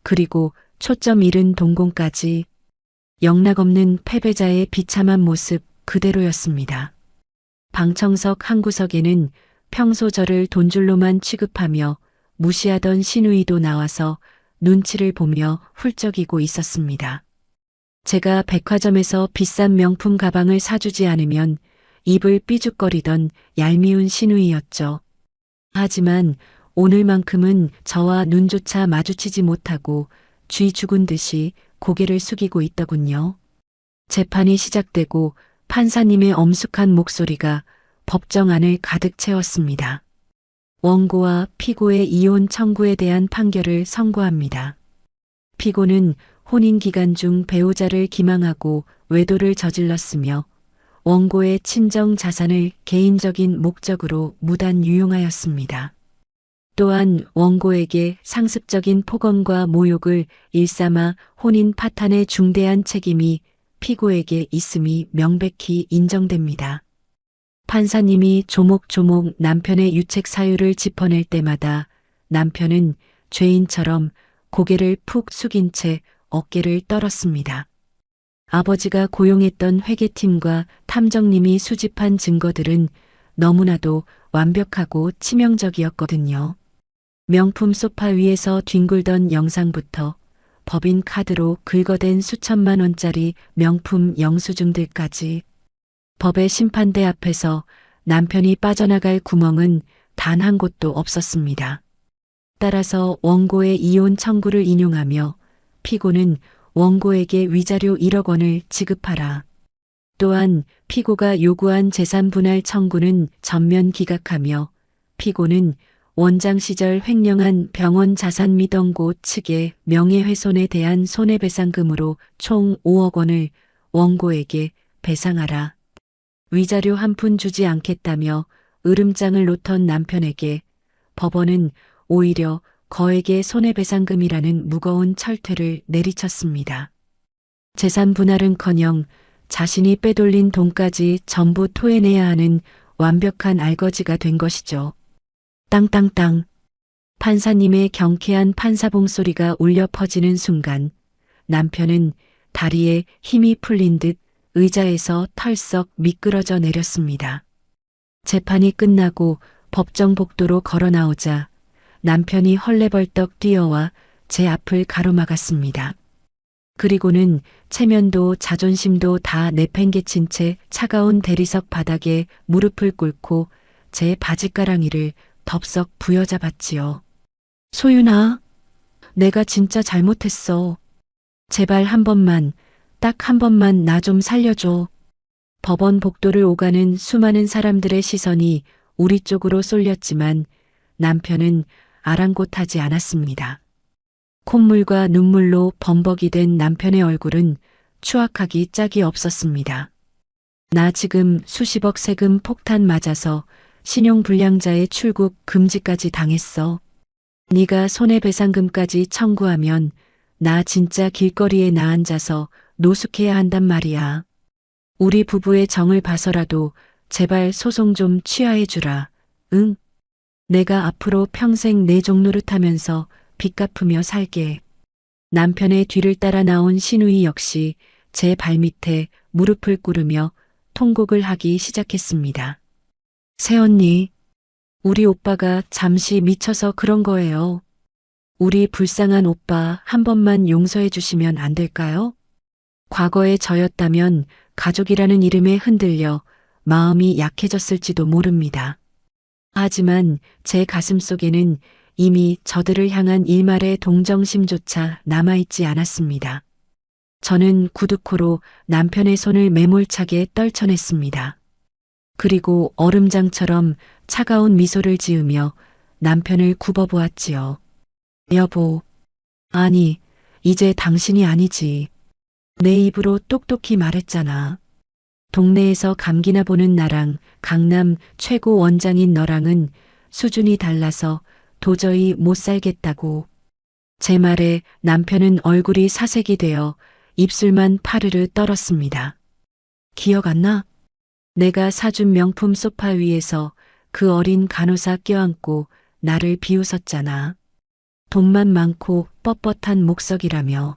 그리고 초점 잃은 동공까지 영락없는 패배자의 비참한 모습 그대로였습니다. 방청석 한 구석에는 평소 저를 돈줄로만 취급하며 무시하던 시누이도 나와서 눈치를 보며 훌쩍이고 있었습니다. 제가 백화점에서 비싼 명품 가방을 사주지 않으면 입을 삐죽거리던 얄미운 시누이였죠. 하지만 오늘만큼은 저와 눈조차 마주치지 못하고 쥐 죽은 듯이 고개를 숙이고 있더군요. 재판이 시작되고 판사님의 엄숙한 목소리가 법정 안을 가득 채웠습니다. 원고와 피고의 이혼 청구에 대한 판결을 선고합니다. 피고는 혼인 기간 중 배우자를 기망하고 외도를 저질렀으며 원고의 친정 자산을 개인적인 목적으로 무단 유용하였습니다. 또한 원고에게 상습적인 폭언과 모욕을 일삼아 혼인 파탄의 중대한 책임이 피고에게 있음이 명백히 인정됩니다. 판사님이 조목조목 남편의 유책 사유를 짚어낼 때마다 남편은 죄인처럼 고개를 푹 숙인 채 어깨를 떨었습니다. 아버지가 고용했던 회계팀과 탐정님이 수집한 증거들은 너무나도 완벽하고 치명적이었거든요. 명품 소파 위에서 뒹굴던 영상부터 법인 카드로 긁어댄 수천만 원짜리 명품 영수증들까지 법의 심판대 앞에서 남편이 빠져나갈 구멍은 단 한 곳도 없었습니다. 따라서 원고의 이혼 청구를 인용하며 피고는 원고에게 위자료 1억 원을 지급하라. 또한 피고가 요구한 재산 분할 청구는 전면 기각하며 피고는 원장 시절 횡령한 병원 자산 및 원고 측의 명예훼손에 대한 손해배상금으로 총 5억 원을 원고에게 배상하라. 위자료 한 푼 주지 않겠다며 으름장을 놓던 남편에게 법원은 오히려 거액의 손해배상금이라는 무거운 철퇴를 내리쳤습니다. 재산 분할은커녕 자신이 빼돌린 돈까지 전부 토해내야 하는 완벽한 알거지가 된 것이죠. 땅땅땅. 판사님의 경쾌한 판사봉 소리가 울려 퍼지는 순간 남편은 다리에 힘이 풀린 듯 의자에서 털썩 미끄러져 내렸습니다. 재판이 끝나고 법정 복도로 걸어 나오자 남편이 헐레벌떡 뛰어와 제 앞을 가로막았습니다. 그리고는 체면도 자존심도 다 내팽개친 채 차가운 대리석 바닥에 무릎을 꿇고 제 바지가랑이를 덥석 부여잡았지요. 소윤아, 내가 진짜 잘못했어. 제발 한 번만, 딱 한 번만 나 좀 살려줘. 법원 복도를 오가는 수많은 사람들의 시선이 우리 쪽으로 쏠렸지만 남편은 아랑곳하지 않았습니다. 콧물과 눈물로 범벅이 된 남편의 얼굴은 추악하기 짝이 없었습니다. 나 지금 수십억 세금 폭탄 맞아서 신용불량자의 출국 금지까지 당했어. 네가 손해배상금까지 청구하면 나 진짜 길거리에 나앉아서 노숙해야 한단 말이야. 우리 부부의 정을 봐서라도 제발 소송 좀 취하해 주라. 응? 내가 앞으로 평생 내 종노릇하면서 빚 갚으며 살게. 남편의 뒤를 따라 나온 신우이 역시 제 발밑에 무릎을 꿇으며 통곡을 하기 시작했습니다. 새언니, 우리 오빠가 잠시 미쳐서 그런 거예요. 우리 불쌍한 오빠 한 번만 용서해 주시면 안 될까요? 과거의 저였다면 가족이라는 이름에 흔들려 마음이 약해졌을지도 모릅니다. 하지만 제 가슴 속에는 이미 저들을 향한 일말의 동정심조차 남아있지 않았습니다. 저는 구두코로 남편의 손을 매몰차게 떨쳐냈습니다. 그리고 얼음장처럼 차가운 미소를 지으며 남편을 굽어보았지요. 여보, 아니, 이제 당신이 아니지. 내 입으로 똑똑히 말했잖아. 동네에서 감기나 보는 나랑 강남 최고 원장인 너랑은 수준이 달라서 도저히 못 살겠다고. 제 말에 남편은 얼굴이 사색이 되어 입술만 파르르 떨었습니다. 기억 안 나? 내가 사준 명품 소파 위에서 그 어린 간호사 껴안고 나를 비웃었잖아. 돈만 많고 뻣뻣한 목석이라며.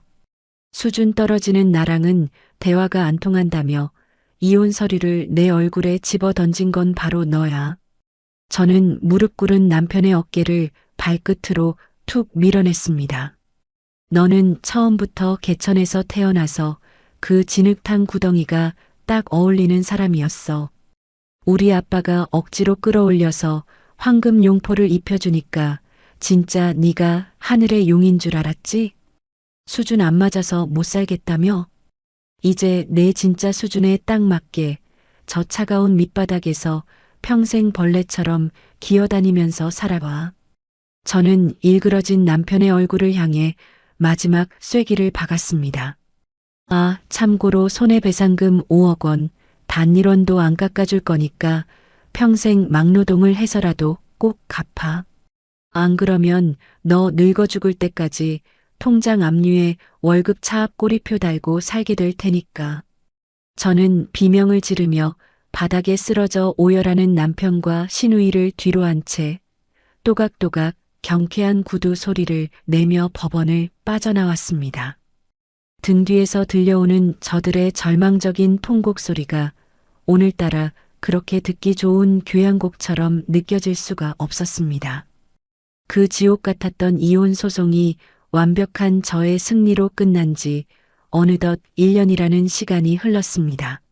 수준 떨어지는 나랑은 대화가 안 통한다며 이혼 서류를 내 얼굴에 집어 던진 건 바로 너야. 저는 무릎 꿇은 남편의 어깨를 발끝으로 툭 밀어냈습니다. 너는 처음부터 개천에서 태어나서 그 진흙탕 구덩이가 딱 어울리는 사람이었어. 우리 아빠가 억지로 끌어올려서 황금 용포를 입혀주니까 진짜 네가 하늘의 용인 줄 알았지? 수준 안 맞아서 못 살겠다며? 이제 내 진짜 수준에 딱 맞게 저 차가운 밑바닥에서 평생 벌레처럼 기어다니면서 살아봐. 저는 일그러진 남편의 얼굴을 향해 마지막 쐐기를 박았습니다. 아, 참고로 손해배상금 5억 원, 단일원도 안 깎아줄 거니까 평생 막노동을 해서라도 꼭 갚아. 안 그러면 너 늙어 죽을 때까지 통장 압류에 월급 차압 꼬리표 달고 살게 될 테니까. 저는 비명을 지르며 바닥에 쓰러져 오열하는 남편과 신우이를 뒤로 한 채 또각또각 경쾌한 구두 소리를 내며 법원을 빠져나왔습니다. 등 뒤에서 들려오는 저들의 절망적인 통곡 소리가 오늘따라 그렇게 듣기 좋은 교향곡처럼 느껴질 수가 없었습니다. 그 지옥 같았던 이혼 소송이 완벽한 저의 승리로 끝난 지 어느덧 1년이라는 시간이 흘렀습니다.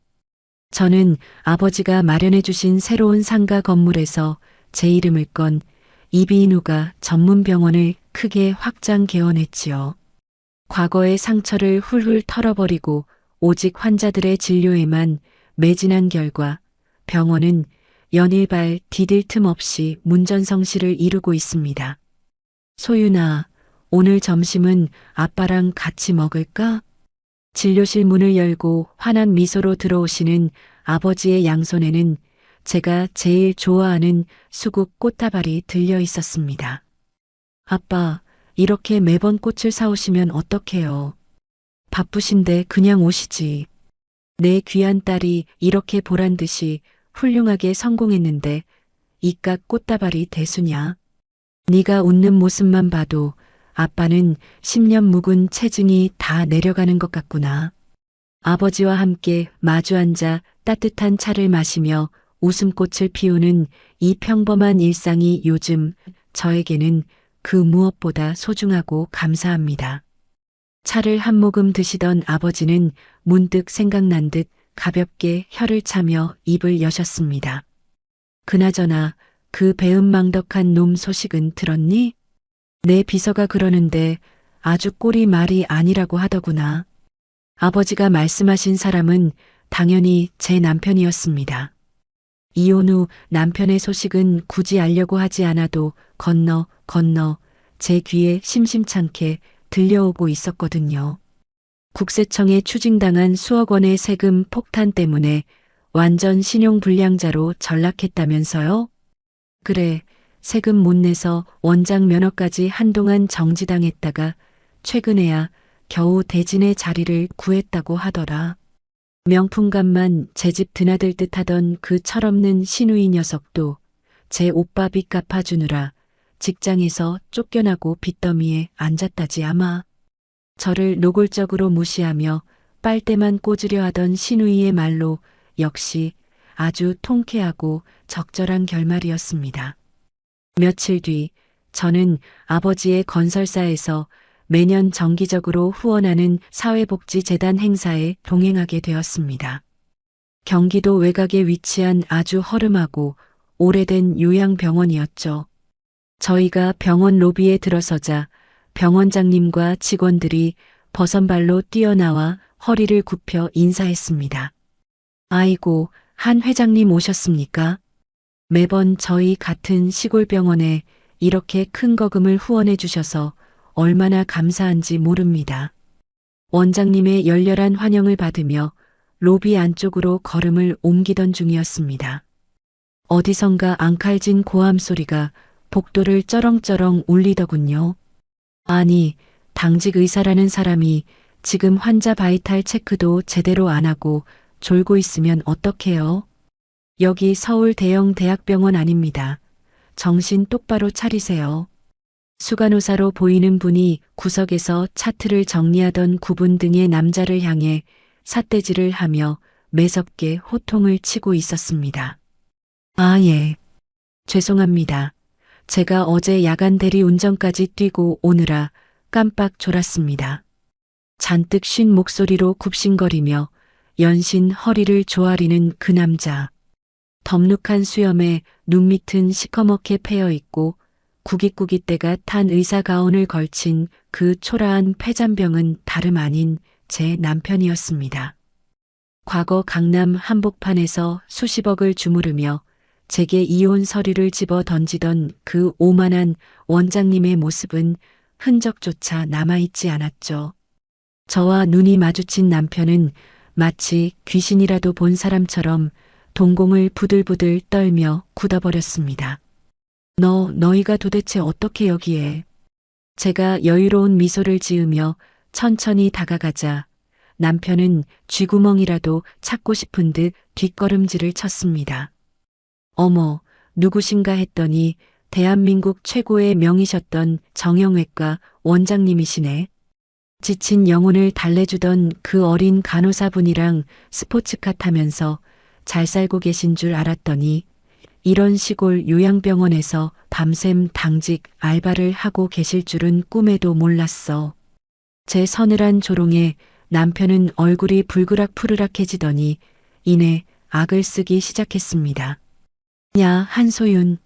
저는 아버지가 마련해 주신 새로운 상가 건물에서 제 이름을 건 이비인후가 전문 병원을 크게 확장 개원했지요. 과거의 상처를 훌훌 털어버리고 오직 환자들의 진료에만 매진한 결과 병원은 연일발 디딜 틈 없이 문전성시를 이루고 있습니다. 소윤아, 오늘 점심은 아빠랑 같이 먹을까? 진료실 문을 열고 환한 미소로 들어오시는 아버지의 양손에는 제가 제일 좋아하는 수국 꽃다발이 들려 있었습니다. 아빠, 이렇게 매번 꽃을 사오시면 어떡해요? 바쁘신데 그냥 오시지. 내 귀한 딸이 이렇게 보란 듯이 훌륭하게 성공했는데 이깟 꽃다발이 대수냐? 네가 웃는 모습만 봐도 아빠는 10년 묵은 체증이 다 내려가는 것 같구나. 아버지와 함께 마주 앉아 따뜻한 차를 마시며 웃음꽃을 피우는 이 평범한 일상이 요즘 저에게는 그 무엇보다 소중하고 감사합니다. 차를 한 모금 드시던 아버지는 문득 생각난 듯 가볍게 혀를 차며 입을 여셨습니다. 그나저나 그 배은망덕한 놈 소식은 들었니? 내 비서가 그러는데 아주 꼴이 말이 아니라고 하더구나. 아버지가 말씀하신 사람은 당연히 제 남편이었습니다. 이혼 후 남편의 소식은 굳이 알려고 하지 않아도 건너 제 귀에 심심찮게 들려오고 있었거든요. 국세청에 추징당한 수억 원의 세금 폭탄 때문에 완전 신용불량자로 전락했다면서요? 그래, 세금 못 내서 원장 면허까지 한동안 정지당했다가 최근에야 겨우 대진의 자리를 구했다고 하더라. 명품값만 제 집 드나들 듯 하던 그 철없는 시누이 녀석도 제 오빠 빚 갚아주느라 직장에서 쫓겨나고 빚더미에 앉았다지 아마. 저를 노골적으로 무시하며 빨대만 꽂으려 하던 시누이의 말로 역시 아주 통쾌하고 적절한 결말이었습니다. 며칠 뒤 저는 아버지의 건설사에서 매년 정기적으로 후원하는 사회복지재단 행사에 동행하게 되었습니다. 경기도 외곽에 위치한 아주 허름하고 오래된 요양병원이었죠. 저희가 병원 로비에 들어서자 병원장님과 직원들이 버선발로 뛰어나와 허리를 굽혀 인사했습니다. 아이고, 한 회장님 오셨습니까? 매번 저희 같은 시골 병원에 이렇게 큰 거금을 후원해 주셔서 얼마나 감사한지 모릅니다. 원장님의 열렬한 환영을 받으며 로비 안쪽으로 걸음을 옮기던 중이었습니다. 어디선가 앙칼진 고함 소리가 복도를 쩌렁쩌렁 울리더군요. 아니, 당직 의사라는 사람이 지금 환자 바이탈 체크도 제대로 안 하고 졸고 있으면 어떡해요? 여기 서울 대형 대학병원 아닙니다. 정신 똑바로 차리세요. 수간호사로 보이는 분이 구석에서 차트를 정리하던 구분 등의 남자를 향해 삿대질을 하며 매섭게 호통을 치고 있었습니다. 아, 예. 죄송합니다. 제가 어제 야간 대리 운전까지 뛰고 오느라 깜빡 졸았습니다. 잔뜩 쉰 목소리로 굽신거리며 연신 허리를 조아리는 그 남자. 덥룩한 수염에 눈 밑은 시커멓게 패여 있고 구깃구깃대가 탄 의사 가운을 걸친 그 초라한 폐잔병은 다름 아닌 제 남편이었습니다. 과거 강남 한복판에서 수십억을 주무르며 제게 이혼 서류를 집어 던지던 그 오만한 원장님의 모습은 흔적조차 남아있지 않았죠. 저와 눈이 마주친 남편은 마치 귀신이라도 본 사람처럼 동공을 부들부들 떨며 굳어버렸습니다. 너희가 도대체 어떻게 여기에? 제가 여유로운 미소를 지으며 천천히 다가가자 남편은 쥐구멍이라도 찾고 싶은 듯 뒷걸음질을 쳤습니다. 어머, 누구신가 했더니 대한민국 최고의 명이셨던 정형외과 원장님이시네. 지친 영혼을 달래주던 그 어린 간호사분이랑 스포츠카 타면서 잘 살고 계신 줄 알았더니 이런 시골 요양병원에서 밤샘 당직 알바를 하고 계실 줄은 꿈에도 몰랐어. 제 서늘한 조롱에 남편은 얼굴이 불그락푸르락해지더니 이내 악을 쓰기 시작했습니다. 야, 한소윤.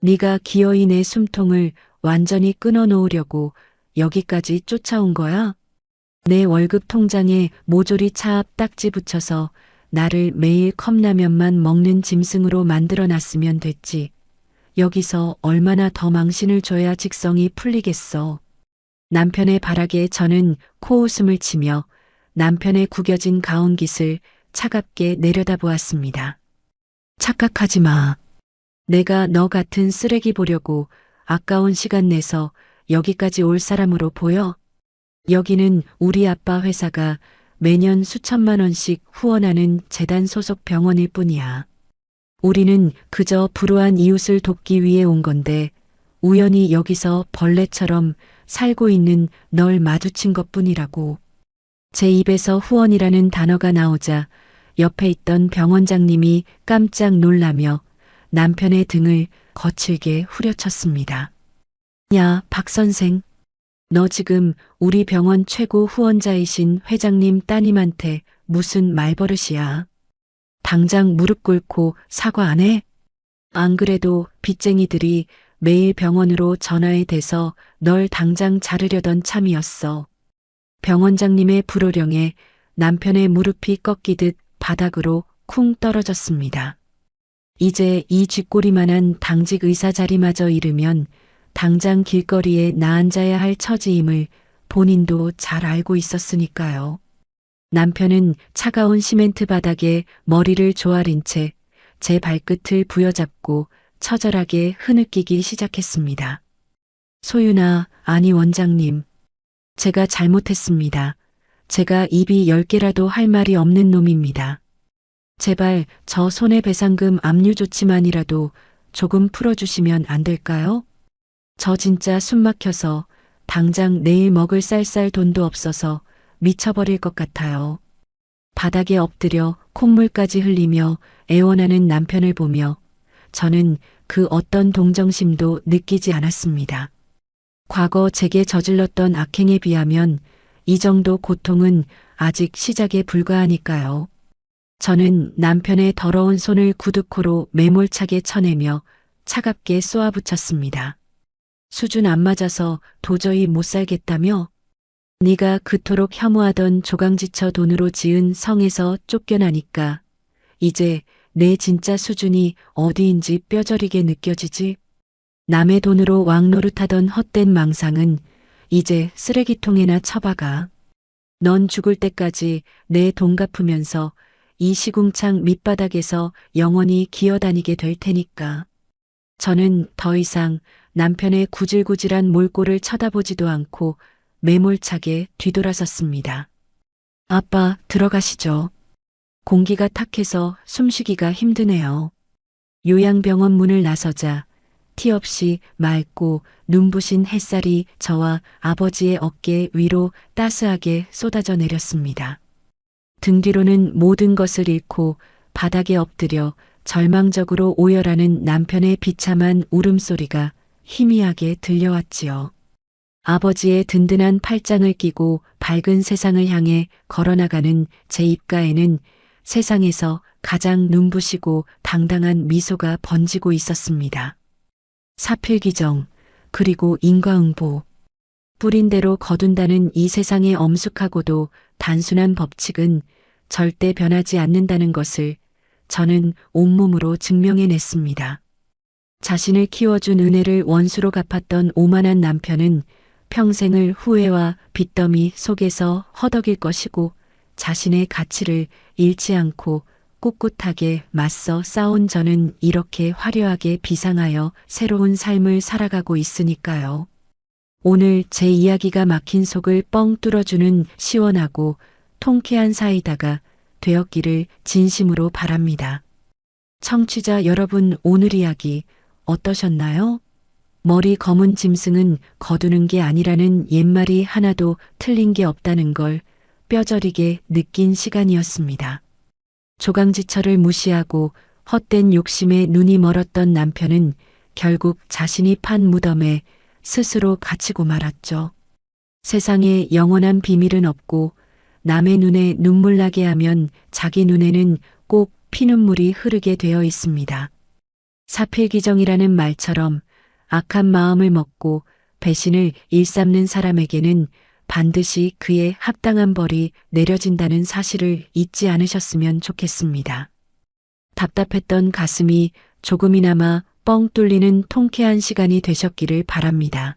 네가 기어이 내 숨통을 완전히 끊어놓으려고 여기까지 쫓아온 거야? 내 월급 통장에 모조리 차압 딱지 붙여서 나를 매일 컵라면만 먹는 짐승으로 만들어놨으면 됐지. 여기서 얼마나 더 망신을 줘야 직성이 풀리겠어. 남편의 발악에 저는 코웃음을 치며 남편의 구겨진 가온깃을 차갑게 내려다보았습니다. 착각하지 마. 내가 너 같은 쓰레기 보려고 아까운 시간 내서 여기까지 올 사람으로 보여? 여기는 우리 아빠 회사가 매년 수천만 원씩 후원하는 재단 소속 병원일 뿐이야. 우리는 그저 불우한 이웃을 돕기 위해 온 건데 우연히 여기서 벌레처럼 살고 있는 널 마주친 것뿐이라고. 제 입에서 후원이라는 단어가 나오자 옆에 있던 병원장님이 깜짝 놀라며 남편의 등을 거칠게 후려쳤습니다. 야, 박 선생. 너 지금 우리 병원 최고 후원자이신 회장님 따님한테 무슨 말버릇이야? 당장 무릎 꿇고 사과 안 해? 안 그래도 빚쟁이들이 매일 병원으로 전화해 대서 널 당장 자르려던 참이었어. 병원장님의 불호령에 남편의 무릎이 꺾이듯 바닥으로 쿵 떨어졌습니다. 이제 이 쥐꼬리만한 당직 의사 자리마저 잃으면 당장 길거리에 나앉아야 할 처지임을 본인도 잘 알고 있었으니까요. 남편은 차가운 시멘트 바닥에 머리를 조아린 채 제 발끝을 부여잡고 처절하게 흐느끼기 시작했습니다. 소윤아, 아니 원장님. 제가 잘못했습니다. 제가 입이 10개라도 할 말이 없는 놈입니다. 제발 저 손해배상금 압류 조치만이라도 조금 풀어주시면 안 될까요? 저 진짜 숨 막혀서 당장 내일 먹을 쌀쌀 돈도 없어서 미쳐버릴 것 같아요. 바닥에 엎드려 콧물까지 흘리며 애원하는 남편을 보며 저는 그 어떤 동정심도 느끼지 않았습니다. 과거 제게 저질렀던 악행에 비하면 이 정도 고통은 아직 시작에 불과하니까요. 저는 남편의 더러운 손을 구두코로 매몰차게 쳐내며 차갑게 쏘아붙였습니다. 수준 안 맞아서 도저히 못 살겠다며? 네가 그토록 혐오하던 조강지처 돈으로 지은 성에서 쫓겨나니까 이제 내 진짜 수준이 어디인지 뼈저리게 느껴지지? 남의 돈으로 왕노릇하던 헛된 망상은 이제 쓰레기통에나 처박아. 넌 죽을 때까지 내 돈 갚으면서 이 시궁창 밑바닥에서 영원히 기어다니게 될 테니까. 저는 더 이상 남편의 구질구질한 몰골을 쳐다보지도 않고 매몰차게 뒤돌아섰습니다. 아빠, 들어가시죠. 공기가 탁해서 숨쉬기가 힘드네요. 요양병원 문을 나서자 티 없이 맑고 눈부신 햇살이 저와 아버지의 어깨 위로 따스하게 쏟아져 내렸습니다. 등 뒤로는 모든 것을 잃고 바닥에 엎드려 절망적으로 오열하는 남편의 비참한 울음소리가 희미하게 들려왔지요. 아버지의 든든한 팔짱을 끼고 밝은 세상을 향해 걸어나가는 제 입가에는 세상에서 가장 눈부시고 당당한 미소가 번지고 있었습니다. 사필귀정, 그리고 인과응보. 뿌린 대로 거둔다는 이 세상의 엄숙하고도 단순한 법칙은 절대 변하지 않는다는 것을 저는 온몸으로 증명해냈습니다. 자신을 키워준 은혜를 원수로 갚았던 오만한 남편은 평생을 후회와 빚더미 속에서 허덕일 것이고 자신의 가치를 잃지 않고 꿋꿋하게 맞서 싸운 저는 이렇게 화려하게 비상하여 새로운 삶을 살아가고 있으니까요. 오늘 제 이야기가 막힌 속을 뻥 뚫어주는 시원하고 통쾌한 사이다가 되었기를 진심으로 바랍니다. 청취자 여러분, 오늘 이야기 어떠셨나요? 머리 검은 짐승은 거두는 게 아니라는 옛말이 하나도 틀린 게 없다는 걸 뼈저리게 느낀 시간이었습니다. 조강지처를 무시하고 헛된 욕심에 눈이 멀었던 남편은 결국 자신이 판 무덤에 스스로 갇히고 말았죠. 세상에 영원한 비밀은 없고 남의 눈에 눈물 나게 하면 자기 눈에는 꼭 피눈물이 흐르게 되어 있습니다. 사필귀정이라는 말처럼 악한 마음을 먹고 배신을 일삼는 사람에게는 반드시 그에 합당한 벌이 내려진다는 사실을 잊지 않으셨으면 좋겠습니다. 답답했던 가슴이 조금이나마 뻥 뚫리는 통쾌한 시간이 되셨기를 바랍니다.